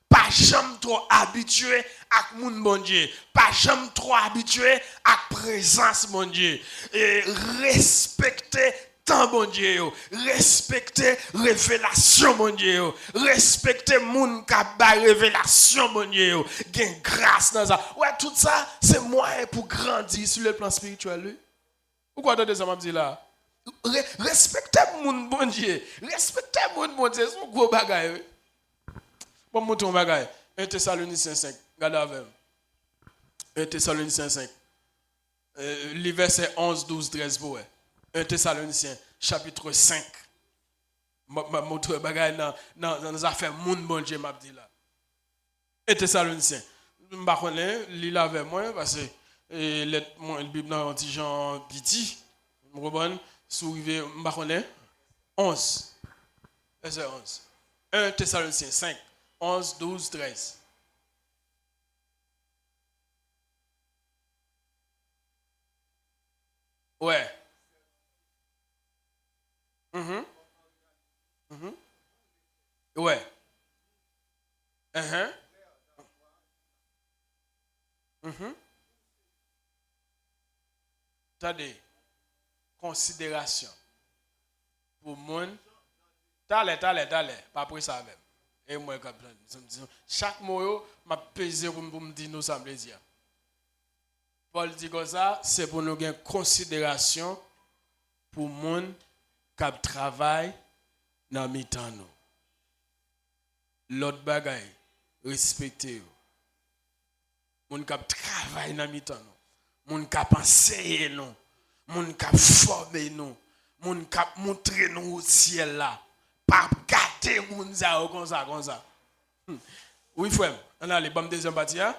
Pas jamais trop habitué à mon bon Dieu. Pas jamais trop habitué à la présence mon Dieu. Et respecter tant bon Dieu. Respecter révélation mon Dieu. Respecter moun qui a révélation mon Dieu. Gain grâce dans ça. Ouais, tout ça, c'est moyen pour grandir sur le plan spirituel. Pourquoi attendez ça m'a dit là? Respecter moun bon Dieu. Respecter moun bon Dieu, c'est un gros bagage. Bon, mon bagage. 1 Thessaloniciens 5. Regardez avec. 1 Thessaloniciens 5. Les versets 11, 12, 13 pour 1 Thessaloniciens chapitre 5. Mon bagage dans les affaires moun bon Dieu m'a dit là. 1 Thessaloniciens. Je ne sais pas lis avec moi parce que la Bible dans un petit Jean petit. Je me comprends. Soulever, je ne sais pas 11. Verset 11. 1 Thessaloniciens 5. 11, 12, 13. Ouais. Ouais. Attendez. Considération. Pour moi. T'allez. Pas pour ça même. Et moi, chaque mot, m'a pesé pour me dire nous ça me dire. Paul dit comme ça, c'est pour nous gagner considération pour les gens qui travaillent dans le temps. L'autre bagaille, respectez. Moun kap travail dans mi-temps nous. Moun kap enseigner nous. Moun kap former nous. Moun kap montrer nous au ciel là. Pas gâter moun ça comme ça. Oui frère, on a les bonnes deuxième partie hein.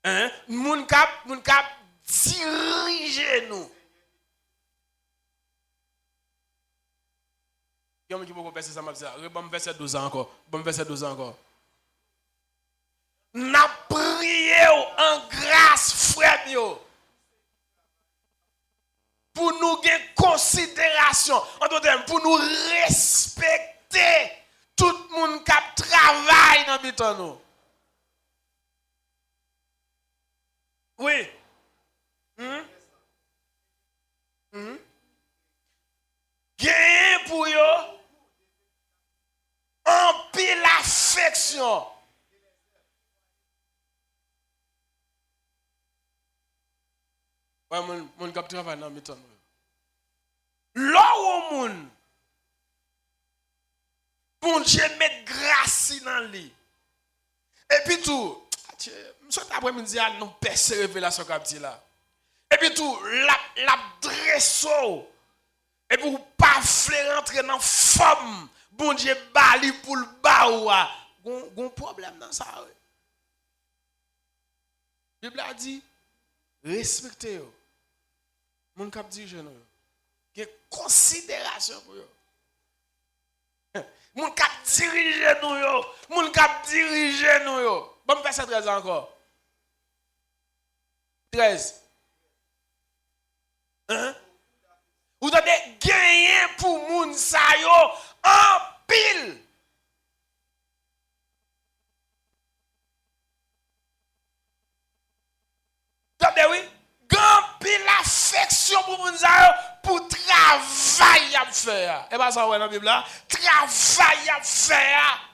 Hein? Moun kap diriger nous. Qui peut verser ça m'a dit ça. Bon verset 12 encore. Bon verset 12 encore. N'a prié en grâce frère yo. Pour nous gagner considération, en d'autres termes, pour nous respecter tout le monde qui travaille dans le temps nous. Oui. Gagner pour yo en pile affection. Ouais, mon cap travail dans mi-temps. Là où moun bon Dieu met grâce dans lui. Et puis tout, monsieur après-midi nous percer révélation cap dit là. Et puis tout, la dresso. Et puis pas faire rentrer dans forme. Bon Dieu bali pour le baoua. Gon problème dans ça. La Bible a dit respectez yo. Mon cap dirige nous. Qui considération pour yo. Mon cap dirige nous yo. Mon cap dirige nous yo. Bon verset 13 encore. 13. Hein? Vous avez gagné pour moun sa yo en pile. Attendez oui, grand pile affection pour moun sa yo pour travail à faire. Et pas ça ouais dans la Bible là, travail à faire.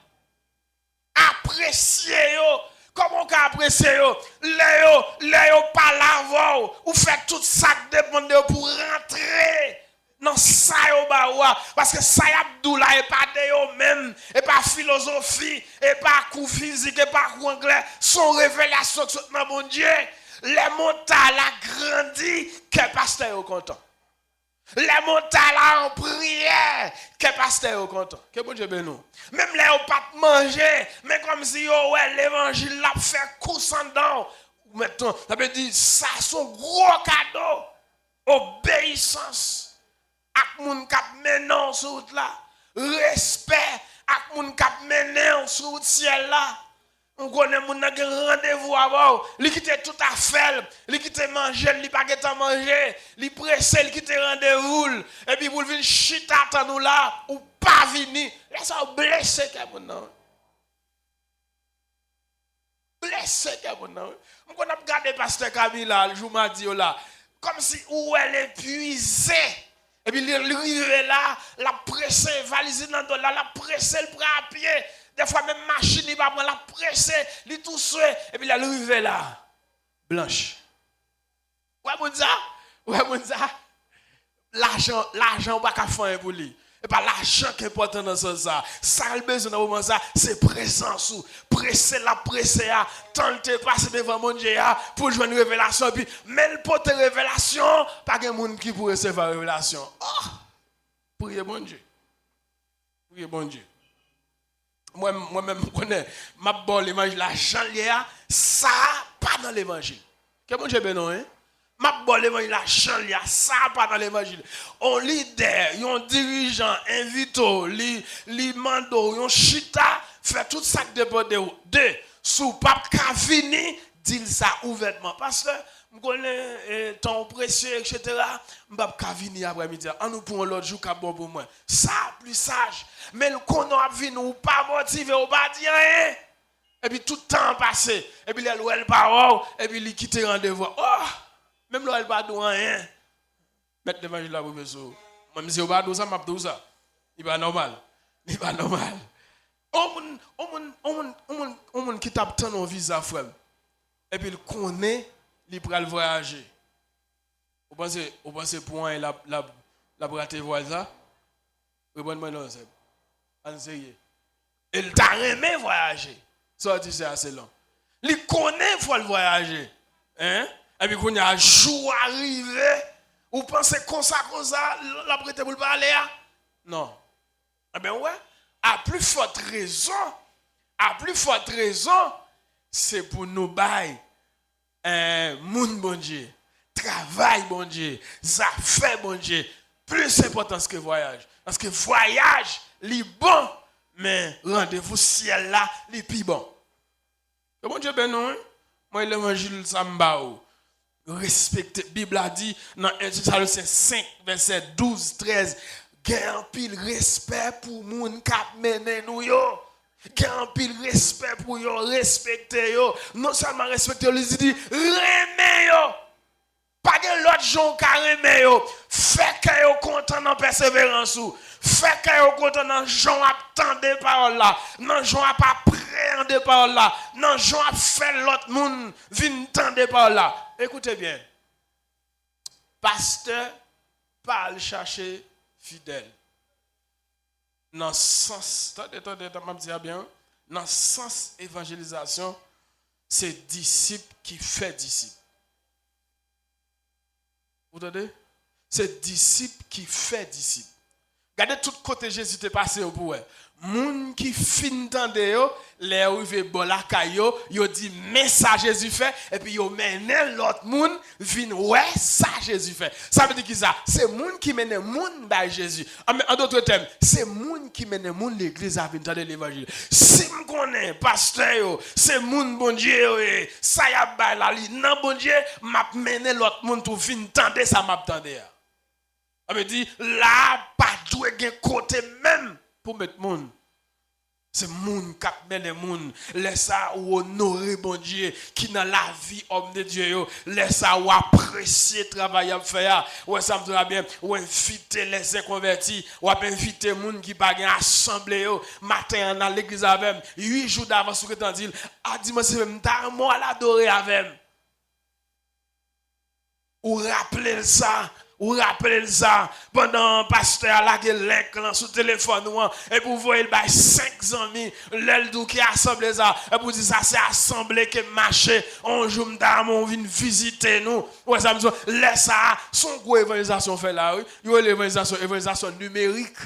Apprécier yo. Comment on peut apprécier yo? Léo pas l'avant ou fait tout ça dépend de pour rentrer dans ça yo ba parce que ça Abdoula et pas de yo même et pas philosophie et pas coup physique et pas coup anglais son révélation dans mon Dieu les montagnes a grandi que pasteur est content. Les montagnes en prière, que pasteur est content. Que bon Dieu bénisse. Même les ont pas manger, mais comme si ouais, l'évangile l'a fait cousin dedans. Maintenant, ça veut dire ça son gros cadeau. Obéissance. Ak moun kap menon sur route là. Respect ak moun kap menon sur route ciel là. On connaît moun nan rendez-vous avant, li quitte tout à faire, li quitte manger, li pas qu'à manger, li pressé, li quitte rendez-vous et puis pour venir chita tant nous là ou pas venir, laisse blesser que moun nan. Blessé que moun nan. On connaît regarder pasteur Camila le jour mardi là, comme si où elle est épuisée. Et puis il arrive là, la pressé, valise dans là, la pressé le bras à pied. Des fois même machine il va prendre la presse, il tout souhait et puis il arrive là blanche. Ouais mon ça. L'argent pas qu'à faire pour lui. Et pas l'argent qui est important dans ce ça. Ça le besoin dans moment ça, c'est présence ou presser la presser à tenter passer devant mon Dieu pour jouer une révélation puis même pour te révélation, pas de monde qui pourrait recevoir révélation. Oh! Priez bon Dieu. Priez bon Dieu. Moi-même, je connais, ma bonne l'évangile, la chanlière, ça, pas dans l'évangile. Que bon Dieu bénisse, hein? Ma bonne l'évangile, la chanlière, ça, pas dans l'évangile. On leader, un dirigeant, invito, li mando, un chita, fait tout ça que dépend de vous. Deux, sous pape Kavini, dit ça ouvertement. Parce que, je connais temps précieux, etc. Je ne peux pas venir après-midi. On nous prend l'autre jour qui est bon pour moi. Ça, plus sage. Mais le qu'on a vu, nous pas motivé, ou pas dire rien. Et puis tout le temps passé. Et puis elle parole. Et puis il quitte rendez-vous. Oh! Même là, elle pas dire rien. Mettre l'évangile là pour monsieur. Même si on pas dire ça, m'a dit ça. Il va normal. Il va normal. On qui tape tant au visa, frère. Et puis il connaît. Il peut voyager. Vous pensez pour un la braté voile ça? Répondez-moi non, c'est. En sérieux. Il t'a aimé voyager. Ça dit c'est assez long. Il connaît il faut le voyager. Hein? Et puis quand il y a un jour arrivé, vous pensez comme ça, la prêté pour le parler? Non. Eh bien ouais, à plus forte raison, c'est pour nous bailler moun bon Dieu, travail bon Dieu, affaires bon Dieu, plus important que voyage. Parce que voyage, li bon, mais rendez-vous ciel là, li pi bon. Le bon Dieu ben non, moi l'évangile ça m'ba respecter. Bible a dit dans 1 Thessaloniciens 5 verset 12 13, gain pile respect pour moun k'ap mène nous yo. Gain pile respect pour yo, respecter yo. Non seulement respecter yo, il dit remè yo. Pas de l'autre gens qui remè yo. Fait que yo content dans persévérance ou. Fait que yo content dans gens attendre parole là. Non gens pas appréhender parole là. Non gens fait l'autre monde vinn tendre parole là. Écoutez bien. Pasteur parle chercher fidèle. Dans le sens, attendez, m'a dit bien. Dans le sens évangélisation, c'est disciple qui fait disciple. Vous entendez? C'est disciple qui fait disciple. Regardez tout côté Jésus est passé au bout. Moun qui fin tande yo, les arrivé bon la kayo, yo dit mais ça Jésus fait et puis yo mène l'autre moun vinn ouais ça Jésus fait. Ça veut dire qui ça? C'est moun qui mène moun by Jésus. En d'autres termes, c'est moun qui mène moun l'église à venir entendre l'évangile. Si me connais pasteur yo, c'est moun bon Dieu yo, ça y a bay la li nan bon Dieu, m'a mené l'autre moun pour vinn entendre ça m'a entendre. On me dit là pas doué gen côté même pour mettre moun. C'est moun qui mène moun. Laisse ça ou honorer bon Dieu qui dans la vie homme de Dieu yo. Laisse ça ou apprécier travail à faire. Ouais ça me dira bien. Ou inviter les inconvertis, ou inviter moun qui pas gen assemblée yo. Matin dans l'église avec 8 jours d'avance que t'en dit a dimanche même ta moi l'adorer avec. Ou rappeler ça. Ou rappelez ça pendant pasteur la link sur téléphone et pour voir il bail 5 amis l'el dou qui assemblé ça et pour dire ça c'est assemblée qui marche on jour on vient visiter nous ouais ça me dit laisse ça son gros évangélisation fait là oui yo l'évangélisation numérique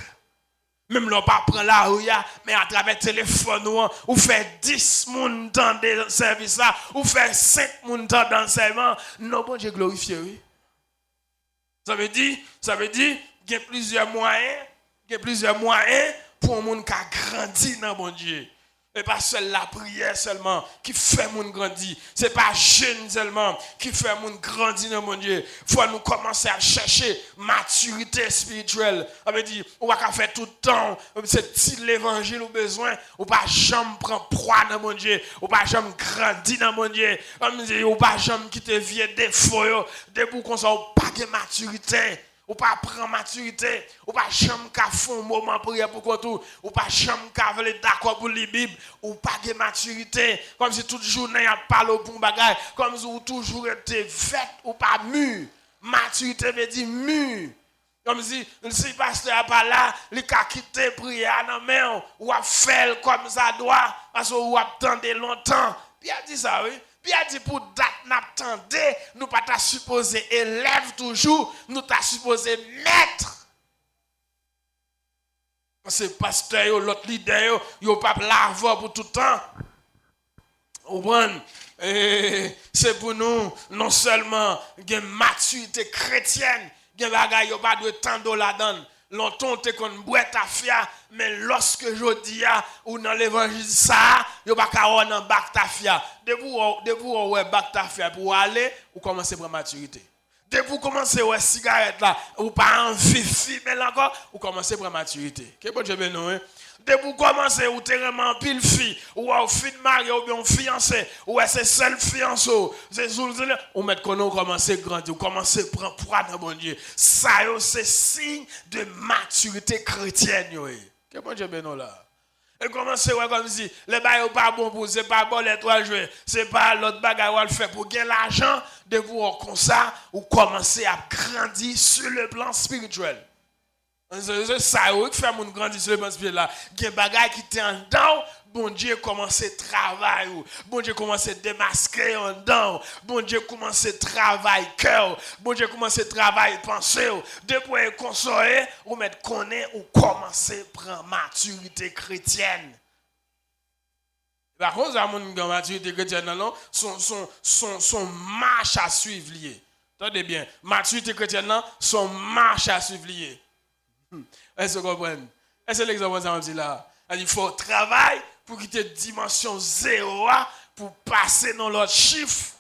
même l'on pas prend la rue mais à travers téléphone ou fait 10 moun dans des services là ou fait 5 moun dans l'enseignement non bon Dieu glorifié oui. Ça veut dire, qu'il y a plusieurs moyens pour un monde qui a grandi dans mon Dieu. Et pas seule la prière seulement qui fait mon grandir. C'est pas jeune seulement qui fait mon grandir dans mon Dieu. Faut nous commencer à chercher maturité spirituelle. Ça veut dire, on va faire tout le temps, c'est petit l'évangile au besoin, on pas jamais prendre proie dans mon Dieu, on pas jamais grandir dans mon Dieu. Comme dit, on pas jamais quitter vieux défauts, debout qu'on soit pas de maturité. Ou pas prendre maturité, ou pas jamais qu'à faire un moment prière pour quoi tout, ou pas jamais qu'à veler d'accord pour les Bibles, ou pas de maturité, comme si toute journée a parlé pour bagage, comme si vous toujours été fait ou pas mûr. Maturité veut dire mûr. Comme si pasteur n'est pas là, il a quitté prière dans la main, ou a fait comme ça doit, parce que vous attendez longtemps. Puis il a dit ça, oui. Puis il a dit pour date n'attendez, nous pas t'a supposé élève toujours, nous t'a supposé maître. C'est pasteur, l'autre leader, yo pas l'argent pour tout le temps. C'est pour nous, non seulement une maturité chrétienne, gen bagay yo pas de temps là-dedans. Longtemps te kon boit ta fia, mais lorsque je dis ou dans l'évangile ça, yo pas ka on dans bac ta fia. Debout ouais bac ta fia pour aller ou commencer pour maturité. Debout commencer ouais cigarette là, ou pas envie fumer encore, ou commencer pour maturité. Que bon Dieu bénisse hein. Dès vous commencez, ou t'es vraiment pile fille, ou au fin de marié, ou bien fiancé, ou c'est seul fiancé, ou met qu'on a commencé à grandir, ou commencé à prendre poids dans mon Dieu. Ça, c'est signe de maturité chrétienne. Que bon Dieu bénisse là. Et commencez à comme si, les bails pas bon pour, c'est pas bon les 3 jouer, c'est pas l'autre bagarre ou le fait pour gagner l'argent, de vous comme ça, ou commencer à grandir sur le plan spirituel. C'est ça qui fait mon grandir sur le pied là. Il y a des bagages qui étaient en dedans. Bon Dieu commence à travailler. Bon Dieu commence à démasquer en dedans. Bon Dieu commence à travailler cœur. Bon Dieu commence à travailler pensée. Depuis consoler, ou mettre connaître ou commencer à prendre maturité chrétienne. Par contre, à mon maturité chrétienne, non, son marche à suivre lié. Attendez bien, maturité chrétienne, non, son marche à suivre lié. Est-ce que vous comprenez? Est-ce que l'exemple que je dis là? Il faut travailler pour quitter dimension 0 pour passer dans l'autre chiffre.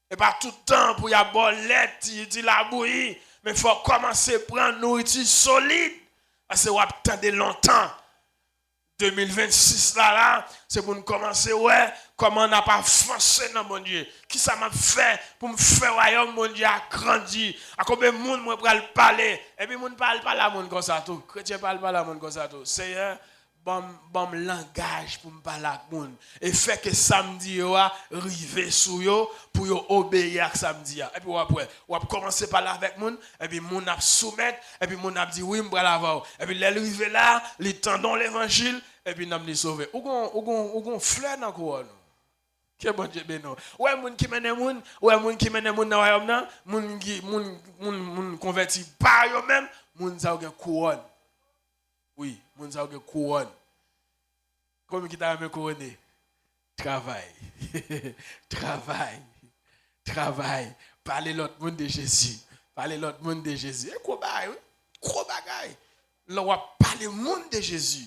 Et pas tout le temps pour y avoir lettre, il la bouillie. Mais il faut commencer à prendre nourriture solide. Parce que vous attendez longtemps. 2026 là, c'est pour nous commencer, ouais, comment on n'a pas foncé dans mon Dieu. Qui ça m'a fait pour me faire royaume, mon Dieu, a grandi. À combien de monde moi pour parler. Et puis, monde parle pas la monde comme ça tout. Chrétien parle pas la monde comme ça tout. C'est un bon langage pour me parler avec monde. Et fait que samedi, yo, arriver sur yo, pour yo obéir à samedi. Et puis, après, on va commencer par là avec monde. Et puis, mon a soumettre. Et puis, mon a dit, oui, je vais l'avoir. Et puis, l'arriver là, les tendons l'évangile. Et puis, nous avons sauvé. Ou gon fleur dans le couronne. Que bon Dieu bénisse. Ouais, moun qui mène moun, ouais, moun qui mène moun dans le royaume, moun qui moun converti par eux-mêmes, moun ça a couronne. Oui, moun ça a couronne. Comment qui t'a couronné? Travail. Travail. Parlez l'autre monde de Jésus. Parlez l'autre monde de Jésus. Et quoi bagay? Quoi bagay? Là, on va parler monde de Jésus.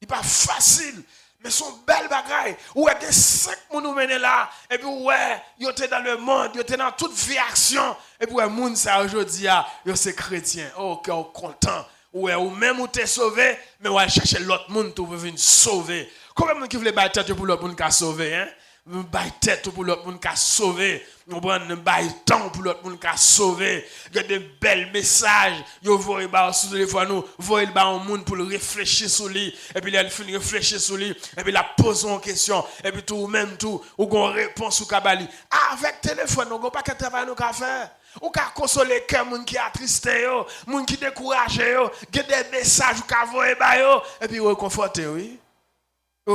Il n'est pas facile, mais son bel bagaille. Où est-ce que 5 personnes nous mènent là? Et puis, ouais, ils étaient dans le monde, ils étaient dans toute vie action. Et puis, ouais, monde ça aujourd'hui, ils sont chrétiens. Oh, content. Ouais, ou même où tu es sauvé, mais ouais, chercher l'autre monde pour venir sauver. Combien de monde qui voulait battre tête pour l'autre monde qui a sauvé, hein? Baille tête pour l'autre monde qui a sauvé. On prend baille temps pour l'autre monde qui a sauvé. Il y a des belles messages. Yo voyez ba sur téléphone nous, voyez ba un monde pour le réfléchir sur lui et puis il finit réfléchir sur lui et puis la pose une question et puis tout même tout ou gon réponse ou kabali. Avec téléphone on pas qu'à travail nous ka faire. Ou ka consoler cœur moun qui attristé yo, moun qui découragé yo, il y a des messages ou ka voyer ba yo et puis réconforter oui.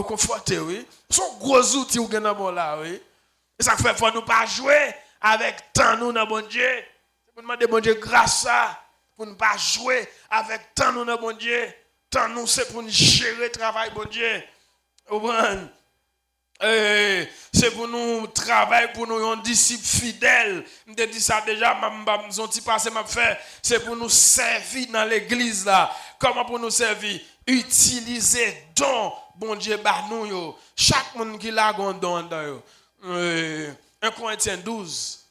Conforté, oui. Son gros outil ou gen bon là, oui. Et ça fait faut nous pas jouer avec tant nous dans bon Dieu. C'est pour demander bon Dieu grâce ça pour ne pas jouer avec tant nous dans bon Dieu. Tant nous c'est pour nous gérer travail bon Dieu. C'est pour nous travailler pour nous un disciple fidèle. Je dis ça déjà, mon petit passé m'a fait. C'est pour nous servir dans l'église là. Comment pour nous servir? Utiliser don bon Dieu bah nous yo. Chaque monde qui l'a gon don dans yo. 1 Corinthiens 12.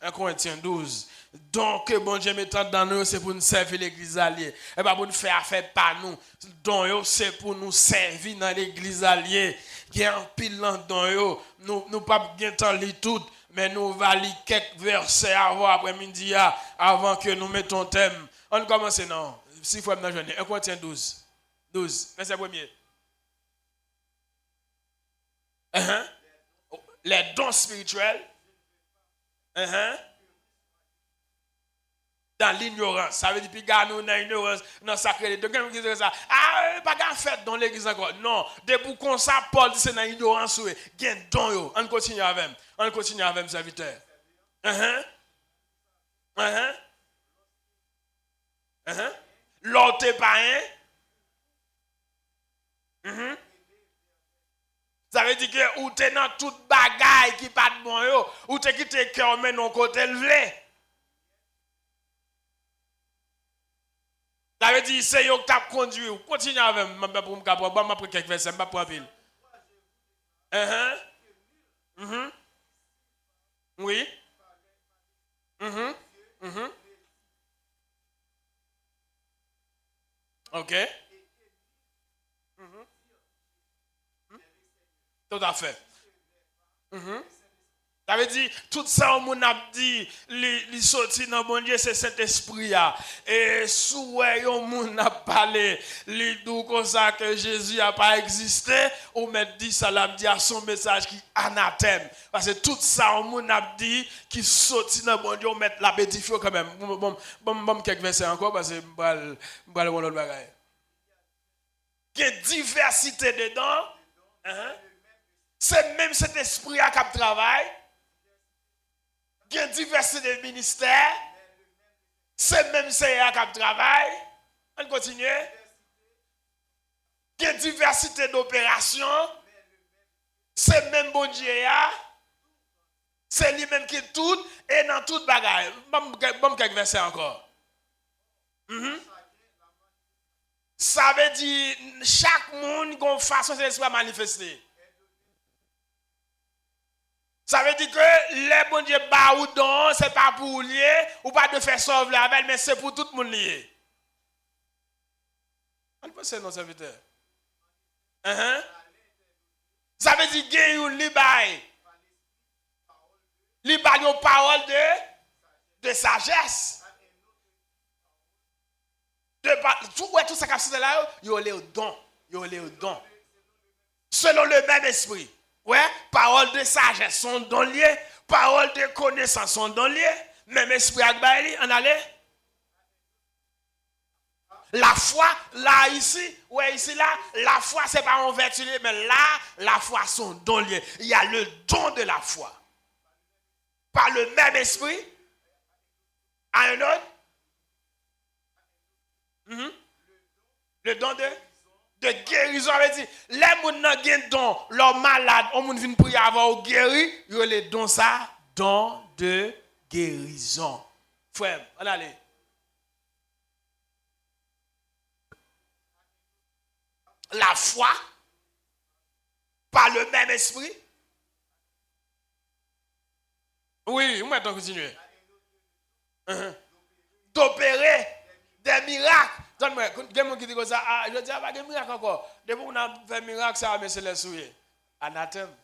Donc bon Dieu mettant dans nous c'est pour nous servir l'église alliée. Et pas pour nous faire affaire par nous. Don yo c'est pour nous servir dans l'église alliée. Il y a un pile dans yo. Nous pas bien temps lire tout, mais nous va lire quelques versets avant après-midi avant que nous mettons thème. On commence non. Si faut me joindre 1 Corinthiens 12. Verset premier. Les dons spirituels. Dans l'ignorance. Ça veut dire que nous dans l'ignorance, dans sacré. De quelqu'un qui dit ça. Pas qu'à faire dans l'église encore. Non. Depuis qu'on ça, Paul dit c'est dans l'ignorance. Il y a un don. On continue avec serviteur. L'autre païen. Ça veut dire que ou t'es dans toute bagaille qui pas de bon yo, ou t'es quitté cœur mais non côté levé. Ça veut dire c'est yo qui t'a conduit. Continue avec moi pour me capable m'a pris quelques versets, m'a prendre pile. Oui. OK. Tout à fait. Ça veut dire, tout ça, on a dit, les sorti dans bon Dieu, c'est cet esprit. Et souhait, on a parlé, les doux comme ça que Jésus n'a pas existé, on m'a dit, ça l'a dit à son message qui anathème. Parce que tout ça, on a dit, qui sorti dans bon Dieu, on met la bédifié quand même. Bon, quelques versets encore, parce que je vais le l'autre bagaille. Il y a diversité dedans. C'est même cet esprit qui travaille. Il y a diversité de ministères. C'est même CA qui travaille. On continue. Il y a diversité d'opérations. C'est même bon Dieu. C'est lui-même qui est tout et dans toute bagaille. Bon, quelques versets encore. Ça veut dire chaque monde a une façon de l'esprit manifester. Ça veut dire que les bon Dieu ba ou don, c'est pas pour lier ou pas de faire sauver avec, mais c'est pour tout le monde lié. On peut c'est nos serviteurs. Ça veut dire qu'il y a une liberté. Liberté une parole de sagesse. Tout ça qui est là, il y a le don. Il y a le don. Selon le même esprit. Ouais, parole de sagesse sont dans liés, parole de connaissance sont dans liés, même esprit Akbaïli, on allait. La foi, là, ici, ouais, ici, là, la foi, c'est pas en vertu, mais là, la foi sont dans liés. Il y a le don de la foi. Par le même esprit, à un autre. Le don de guérison, veut dire, les gens qui ont don, leurs malades, on vient prier avant de guérir, ils ont les dons ça, don de guérison. Frère, on allez. La foi, par le même esprit. Oui, on va continuer. D'opérer des miracles. Donne-moi, il y a des gens qui disent ça, je dis, pas de miracle encore. Depuis qu'on a fait miracle, ça va me les souiller. Anathème.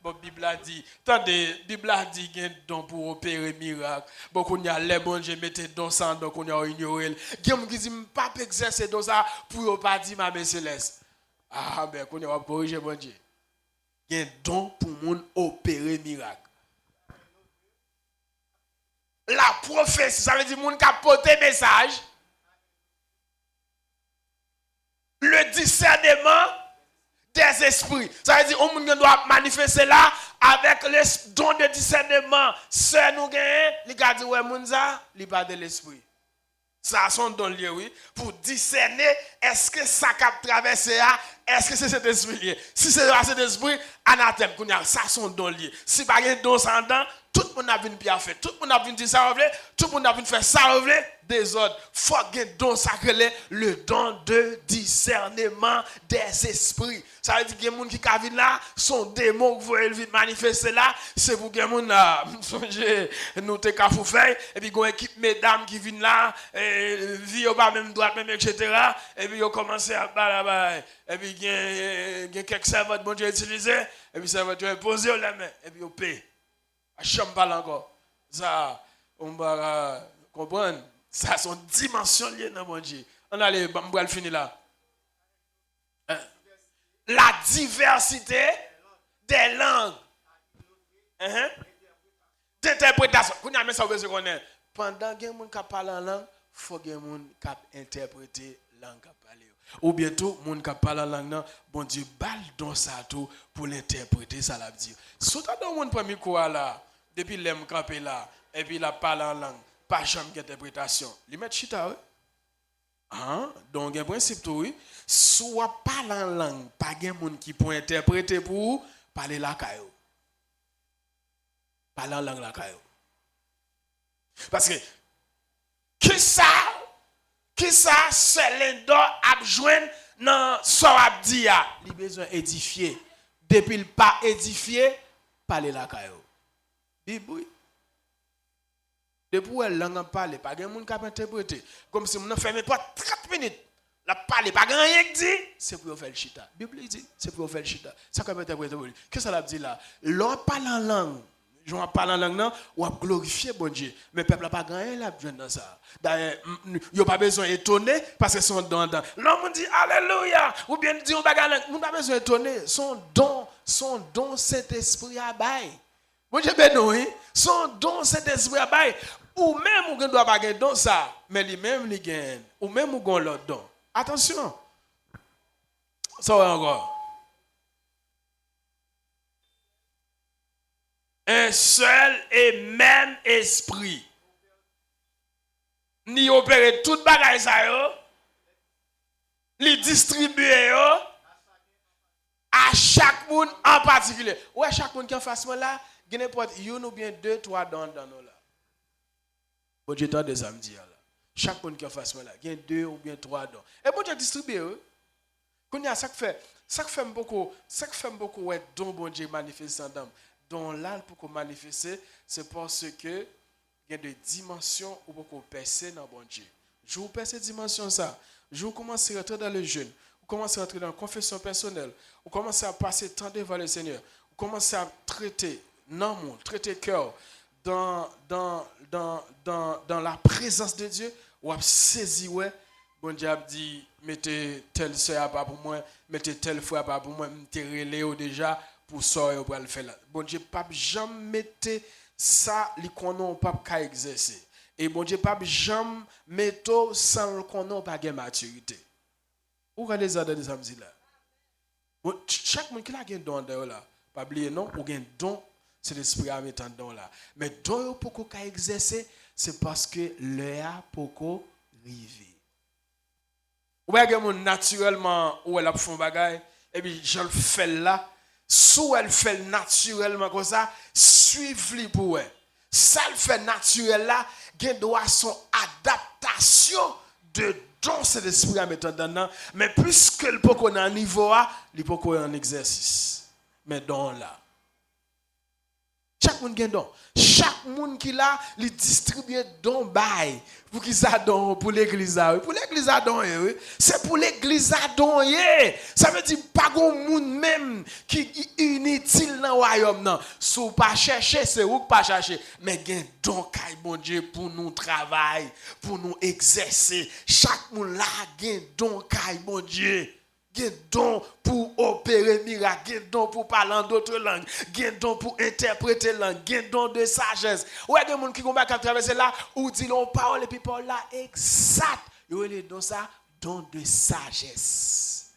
Bon, Bible a dit, attendez, Bible a dit qu'il y a un don pour opérer miracle. Bon, qu'on y a les bons, je mettais dans ça, donc on y a ignoré. Il y a des gens qui disent, pas exercer dans ça pour ne pas dire ma mère céleste. Ah, ben, qu'on y a corrigé, bon Dieu. Il y a un don pour moun opérer miracle. La prophétie, ça veut dire moun qui a porté message. Le discernement des esprits. Ça veut dire qu'on doit manifester là avec le don de discernement. C'est nous gagnons, les gars disent ouais mounza, il pas de l'esprit. Ça son don lié oui pour discerner est-ce que ça cap traverser là, est-ce que c'est cet esprit lié. Si c'est cet esprit, anathème ça son don lié. Si pas un don sans dedans, tout le monde a vu bien fait, tout le monde a vu dire ça tout le monde a vu faire ça des autres. Faut qu'il y ait un don sacré, le don de discernement des esprits. Ça veut dire qu'il y a des gens qui viennent là, son démon que vous voulez manifester là, c'est pour que les gens nous te faire et puis il y a une équipe mesdames qui viennent là, vie au bas même droite même etc. Et puis ils commencent à balabaler. Et puis il y a quelques serveurs bon Dieu utilisés et puis serveurs Dieu poser la main et puis ils paient. À Champal encore. Ça on va comprendre. Ça sont dimensions liées dans mon Dieu. On allait, on va le finir là. La diversité des langues. D'interprétation. Pendant que les gens parlent en langue, il faut que les gens interpréter la langue. Ou bientôt, les gens qui parlent en langue, bon Dieu, balle dans ça tout pour l'interpréter, ça l'a dit. Si tu as dans mon premier cours là, depuis l'aime camper là, et puis la parle en langue. Pas jamais d'interprétation. Li met chita oui. Donc un principe tout oui, soit parler en langue, pas gen moun qui peut interpréter pour parler la caillou. Parler en langue la caillou. Parce que qui ça c'est l'endo a joindre dans so a dit a, li besoin édifier. Depuis le pas édifié, parler la caillou. Biboui. Depuis elle langue parler, pas de monde qui peut interpréter. Comme si on ferme pas 30 minutes. La parler, pas rien qui dit, c'est pour faire le chita. Bible dit, c'est pour faire le chita. Ça peut interpréter. Qu'est-ce que ça dit là? L'on parle en langue. Je ne parle en langue, ou à glorifier bon Dieu. Mais le peuple n'a pas gagné là, dans ça. D'ailleurs, il n'y a pas besoin d'étonner parce que son don. Non, on dit Alléluia. Ou bien dit on n'a pas besoin d'étonner. Son don, cet esprit à bail. Bon Dieu, ben oui. Son don, cet esprit à bail. Ou même, on ne doit pas gagner don ça. Mais lui-même, il gagne. Ou même, on gagne l'autre don. Attention. Ça va encore. Un seul et même esprit. Ni opérer toute bagaille ça yo, li distribuer yo à chaque monde en particulier. Ouais, chaque monde qui en face moi là, il y a n'importe une ou bien deux, trois dans nous là. Bon Dieu t'en des samedi là. Chaque monde qui en face moi là, il y a deux ou bien trois dans. Et bon Dieu distribuer eux. Qu'on y a ça fait beaucoup ouais don bon Dieu manifestant dans dont là pour manifester, c'est parce que il y a des dimensions où vous percer dans bon Dieu. Je vous perce cette dimension ça. Je vous commence à rentrer dans le jeûne. Vous commencez à rentrer dans la confession personnelle. Vous commencez à passer temps devant le Seigneur. Vous commencez à traiter non monde, traiter cœur dans la présence de Dieu. Vous avez saisi ouais. Bon Dieu a dit mettez tel soeur à part pour moi, mettez tel frère à part pour moi, mettez relais déjà pour ça pour le faire là. Bon Dieu pas jamais mettre ça li konon pas ka exercer. Et bon Dieu pas jamais mettre sans konon pas gain maturité. Ou regardez ça dans les samedi là. Bon, chaque monde qui a un don là, pas oublier non, ou un don, c'est l'esprit à mettre en don là. Mais don pour qu'on exercer, c'est parce que l'heure pour qu'on rive. Ou bien que naturellement ou elle a fait un bagage et puis je le fais là. Sous elle fait naturellement comme ça, suivre pour elle. Ça le fait naturel là, il doit son adaptation de don cet esprit à mettre dedans. Mais puisque le peut qu'on a un niveau là, il peut qu'on un exercice. Mais don là. Chaque monde a un don. Chaque monde qui l'a, il distribue don bail. Pour qui ça don pour l'église là. Pour l'église là don oui. C'est pour l'église là don. Ça veut dire pas grand monde même qui est inutile dans le royaume non. Si pas chercher, c'est ou pas chercher, mais gain don kay bon Dieu pour nous travailler, pour nous exercer. Chaque monde là gain don kay bon Dieu. Gen don pour opérer miracle, gen don pour parler en d'autres langues, gen don pour interpréter langue, gen don de sagesse. Ouais, des gens qui vont traverser là, ou dit l'on parole et puis parole là exact. Yo les don ça, don de sagesse.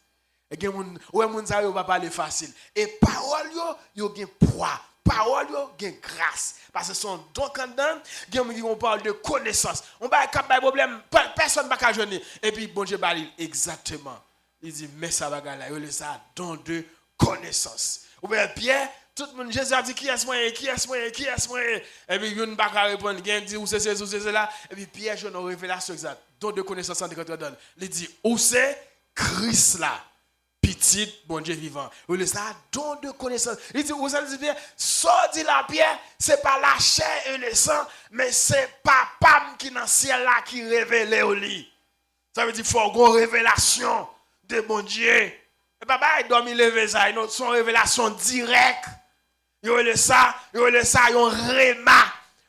Et gen moun, ouais moun ça yo va parler facile. Et parole yo gen poids. Parole yo gen grâce parce que son don quand dedans gen qui on parle de connaissance. On ba cap ba problème, personne va ka joindre et puis bon Dieu ba exactement. Il dit, mais ça va gagner, il ça don de connaissance. Ou bien Pierre, tout le monde, Jésus a dit, qui est-ce moi, qui est-ce moi, qui est-ce moi. Et puis, il ne va pas répondre, il dit, où c'est là. Et puis, Pierre, je n'ai révélation exacte. Don de connaissance en décret donne. Il dit, où c'est Christ là, petit, bon Dieu vivant. Il ça don de connaissance. Il dit, où ça dit Pierre, ça dit la Pierre, c'est pas la chair et le sang, mais c'est papa qui dans le ciel là qui révèle au lit. Ça veut dire, il faut une révélation de bon Dieu. Et papa, il doit me lever ça. Son révélation directe. Il y a ça, il y a un réma.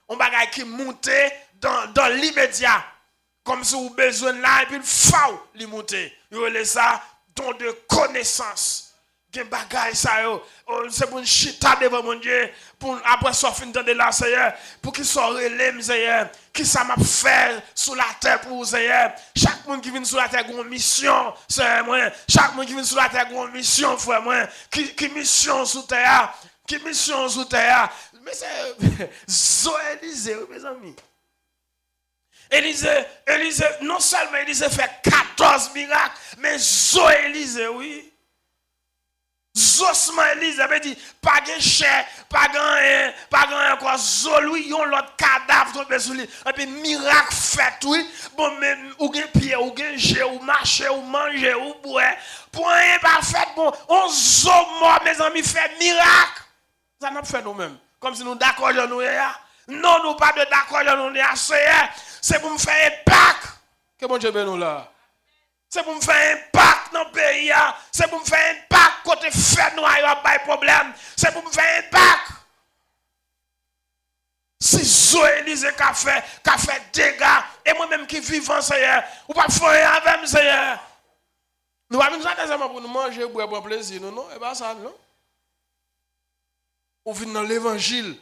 On va qui monte dans l'immédiat. Comme si vous avez besoin là, et puis il faut lui monter. Il y a ça, don de connaissance. C'est pour une chita devant mon Dieu, pour après ça fin de la Seigneur, pour qu'il soit relève Seigneur, qui ça m'a fait sur la terre pour Seigneur. Chaque monde qui vient sur la terre a une mission, Seigneur moi. Chaque monde qui vient sur la terre a une mission, frère moi. Qui mission sur terre? Qui mission sur terre? Mais c'est Zoé Élisée, mes amis. Élisée, non seulement Élisée fait 14 miracles, mais Zoé Élisée, oui. Zosman Elise avait dit pas de chair, pas de quoi zolui yon l'autre cadavre tombé sur lui et puis miracle fait oui bon même ou gen pied ou gen jeu ou marcher ou manger ou boire pour rien pas fait bon on zo mort mes amis fait miracle ça n'a fait nous même comme si nous d'accord nous non nous pas de d'accord nous c'est pour me faire un Pâques que bon Dieu ben nous là. C'est pour me faire un Pâques dans le pays. C'est pour me faire un Pâques côté fait nous, il n'y a pas de problème. C'est pour me faire un Pâques. Si Zoé Élysée qui a fait dégâts, et moi-même qui vivant, Seigneur, ou pas faire avec Seigneur. Nous ne pouvons pas nous pour nous manger, pour avoir plaisir, non, et pas ça, non. On vient dans l'évangile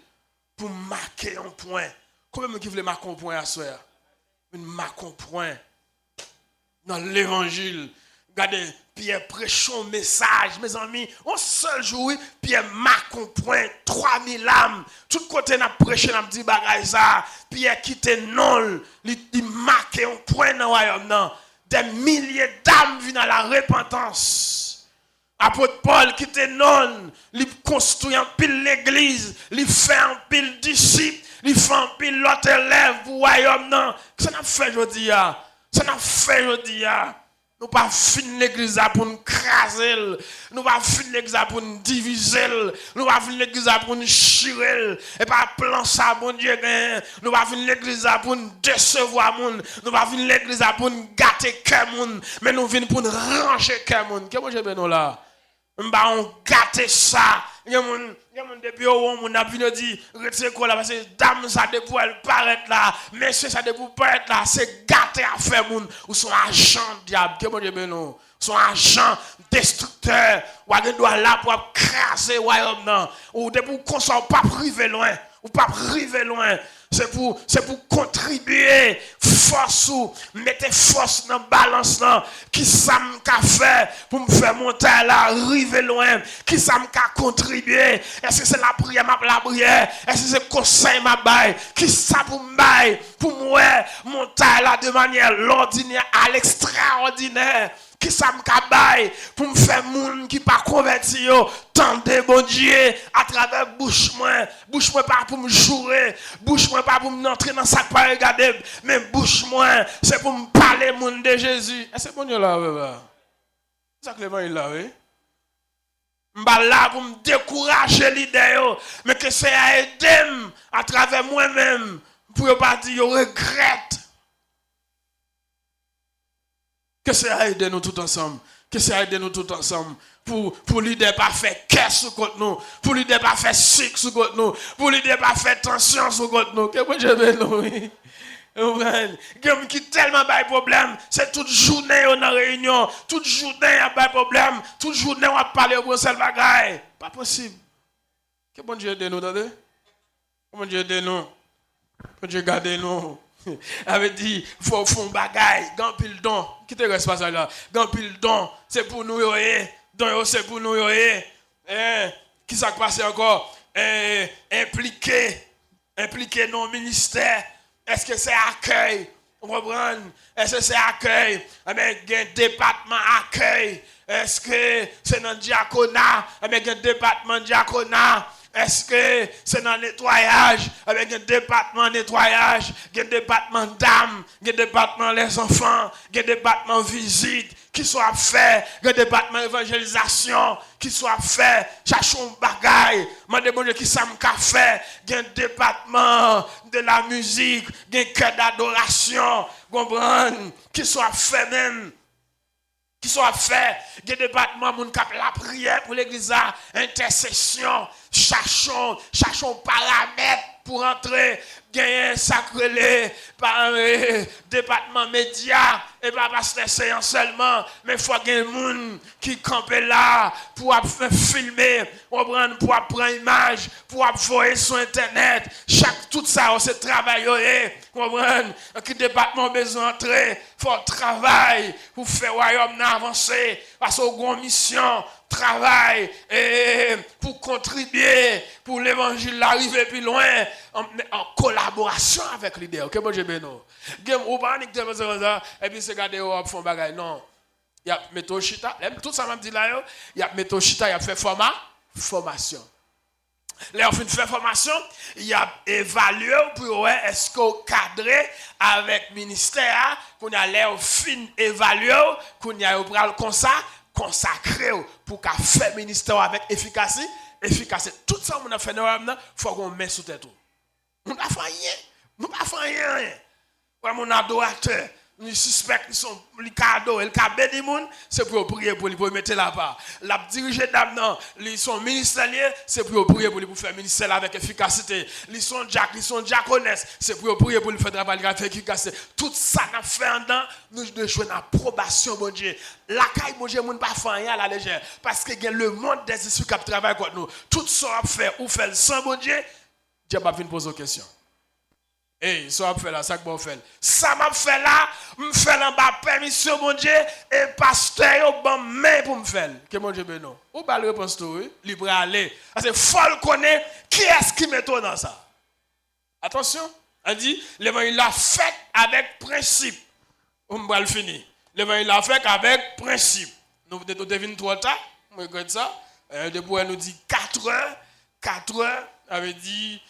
pour marquer un point. Combien qui voulait marquer un point à soi? Une marque un point dans l'évangile. Regardez, Pierre prêche un message, mes amis. Un seul jour, Pierre marque un point, 3000 âmes. Tout côté n'a prêché, n'a dit bagay ça. Pierre quitte non, il marque un point dans le royaume. Des milliers d'âmes viennent à la repentance. Apôtre Paul quitte non, il construit un pile l'église, il fait un pile disciples, il fait un pile l'autre élève pour le royaume. Ça n'a fait aujourd'hui. Ça n'a fait aujourd'hui. Nous pas finir l'église pour nous craser, nous pas finir l'église pour nous diviser, nous pas finir l'église pour nous chirer, et pas plan ça bon Dieu, nous pas finir l'église pour nous décevoir monde, nous pas finir l'église pour nous gâter cœur monde, mais nous venons pour nous ranger cœur monde. Qu'est-ce que j'ai bien là? On gâter ça. Il y a mon depuis on a venu dire retirez quoi là parce que dame ça depuis elle paraît là, monsieur ça depuis paraît là, c'est gâter à faire monde ou son agent diable. Que bon Dieu ben non. Son agent destructeur ou doit là pour craser royaume non. Ou depuis qu'on soit pas privé loin, ou pas privé loin. C'est pour contribuer force ou mettre force dans balance là qui ça m'a fait pour me faire monter là arriver loin qui ça m'a contribuer est-ce que c'est la prière est-ce que c'est conseil m'a bail qui ça pour me bail pour moi monter là de manière l'ordinaire à l'extraordinaire qui ça me bail pour me faire moun qui pas converti yo tendez bon Dieu à travers bouche moi pas pour me jouer bouche moi pas pour me entrer dans ça pas regarder mais bouche moi c'est pour me parler monde de Jésus est-ce que bon Dieu là ça que l'évangile là oui m'ba là pour me décourager l'idée mais que c'est à aider à travers moi-même pour pas dire yo regrette. Que c'est à aider nous tout ensemble. Que c'est à aider nous tout ensemble. Pour l'idée pas faire cœur sur contre nous. Pour l'idée pas faire sucre sur contre nous. Pour l'idée pas faire tension sur contre nous. Que moi je veux nous. Qui tellement pas de problème. C'est toute journée on a réunion. Toute journée il y a pas de problème. Toute journée on va parler au seul bagaille. Pas possible. Que bon Dieu aide nous, attendez. Bon Dieu aide nous. Bon Dieu garde nous. Avait dit faut fond bagaille grand pile don qui te reste pas ça là grand pile don c'est pour nous don c'est pour nous qui ça passe encore impliqué dans le ministère est-ce que c'est accueil on comprend est-ce que c'est accueil avec un département accueil est-ce que c'est dans le diaconat avec un département diaconat. Est-ce que c'est dans le nettoyage, avec un département nettoyage, un département d'âme, un département les enfants, un département visite, qui soit fait, un département évangélisation, qui soit fait, cherchons bagaille, demandez qui ça m'a fait, un département de la musique, un cœur d'adoration, qui soit fait même. Qui soit fait, des départements, mon cap la prière pour l'église, intercession, cherchons paramètres pour entrer, gagner sacré par département média, et pas parce que c'est seulement, mais il faut qu'il y ait des gens qui campent là pour filmer, pour prendre image, pour voir sur internet, tout ça, c'est travail, comprendre, qui département besoin d'entrer, il faut travail pour faire le royaume avancer, parce qu'on a une mission, travail, et pour contribuer, pour l'évangile arriver plus loin, en collaboration avec l'idée. Ok, bon, j'ai bien non. Et puis c'est garder au fond bagaille. Non. Il y a méthode chita. Tout ça m'a dit là, il y a méthode chita, il y a fait formation. Là, on fait formation, il y a évalué pour voir est-ce qu'on cadre avec le ministère, qu'on a l'air fin évalué, qu'on a consacré pour qu'on fait ministère avec efficacité. Tout ça, on a fait, il faut qu'on mette sous tête. On n'a pas rien. On n'a pas rien. Ouais, mon adorateur. les suspects qui sont les cadeaux et le cabé des monde, c'est pour prier pour lui pour mettre là-bas. La diriger d'abord, ils sont ministériels, c'est pour prier pour lui pour faire ministère avec efficacité. Ils sont diaconesses, c'est pour prier pour lui faire travail avec efficacité. Tout ça n'a fait en dedans, nous devons jouer une approbation bon Dieu. La caille bon Dieu moun pas faire rien à la légère parce que le monde des esprits qui travaille contre nous. Tout ça à faire ou faire sans bon Dieu, Dieu va venir poser une question. Et ça m'a fait là, ça que m'a fait. Ça m'a fait là, me fait en bas permission mon Dieu et pasteur au bon main pour me faire. Que mon Dieu non. Ou pas le réponse tout, libre aller. Parce que faut connaître qui est-ce qui met toi dans ça. Attention, on dit l'évangile l'a fait avec principe. On va le finir. L'évangile l'a fait avec principe. Nous devons trop tard, moi regarde ça. Depuis elle nous dit 4 heures, avait dit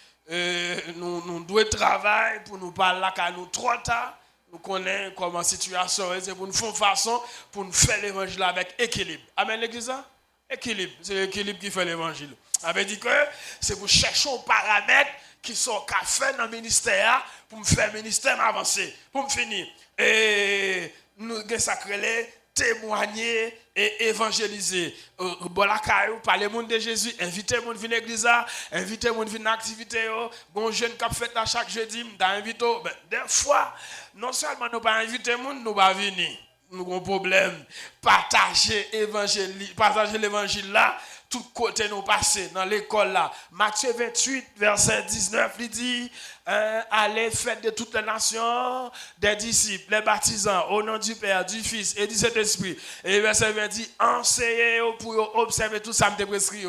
nous devons travailler pour nous parler là car nous trop tard. Nous connaissons comment la situation est pour nous faire façon pour nous faire l'évangile avec équilibre. Amen l'église. Équilibre, c'est l'équilibre qui fait l'évangile. Avait dit que c'est pour chercher un paramètre qui sont qu'à faire dans le ministère pour me faire le ministère avancer, pour me finir. Et nous sacrés témoigner et évangéliser. Parler monde de Jésus, inviter monde venir à l'église, inviter monde venir à l'activité. Bon jeune qui fait à chaque jeudi, invité. Des fois, non seulement nous pas inviter monde, nous pas venir. Nous avons un problème. Partager l'évangile là, tout côté nous passer dans l'école là. Matthieu 28, verset 19, il dit allez faire de toutes les nations des disciples, les baptisants au nom du Père, du Fils et du Saint-Esprit. Et verset 20 dit enseignez pour observer tout ça me prescrit.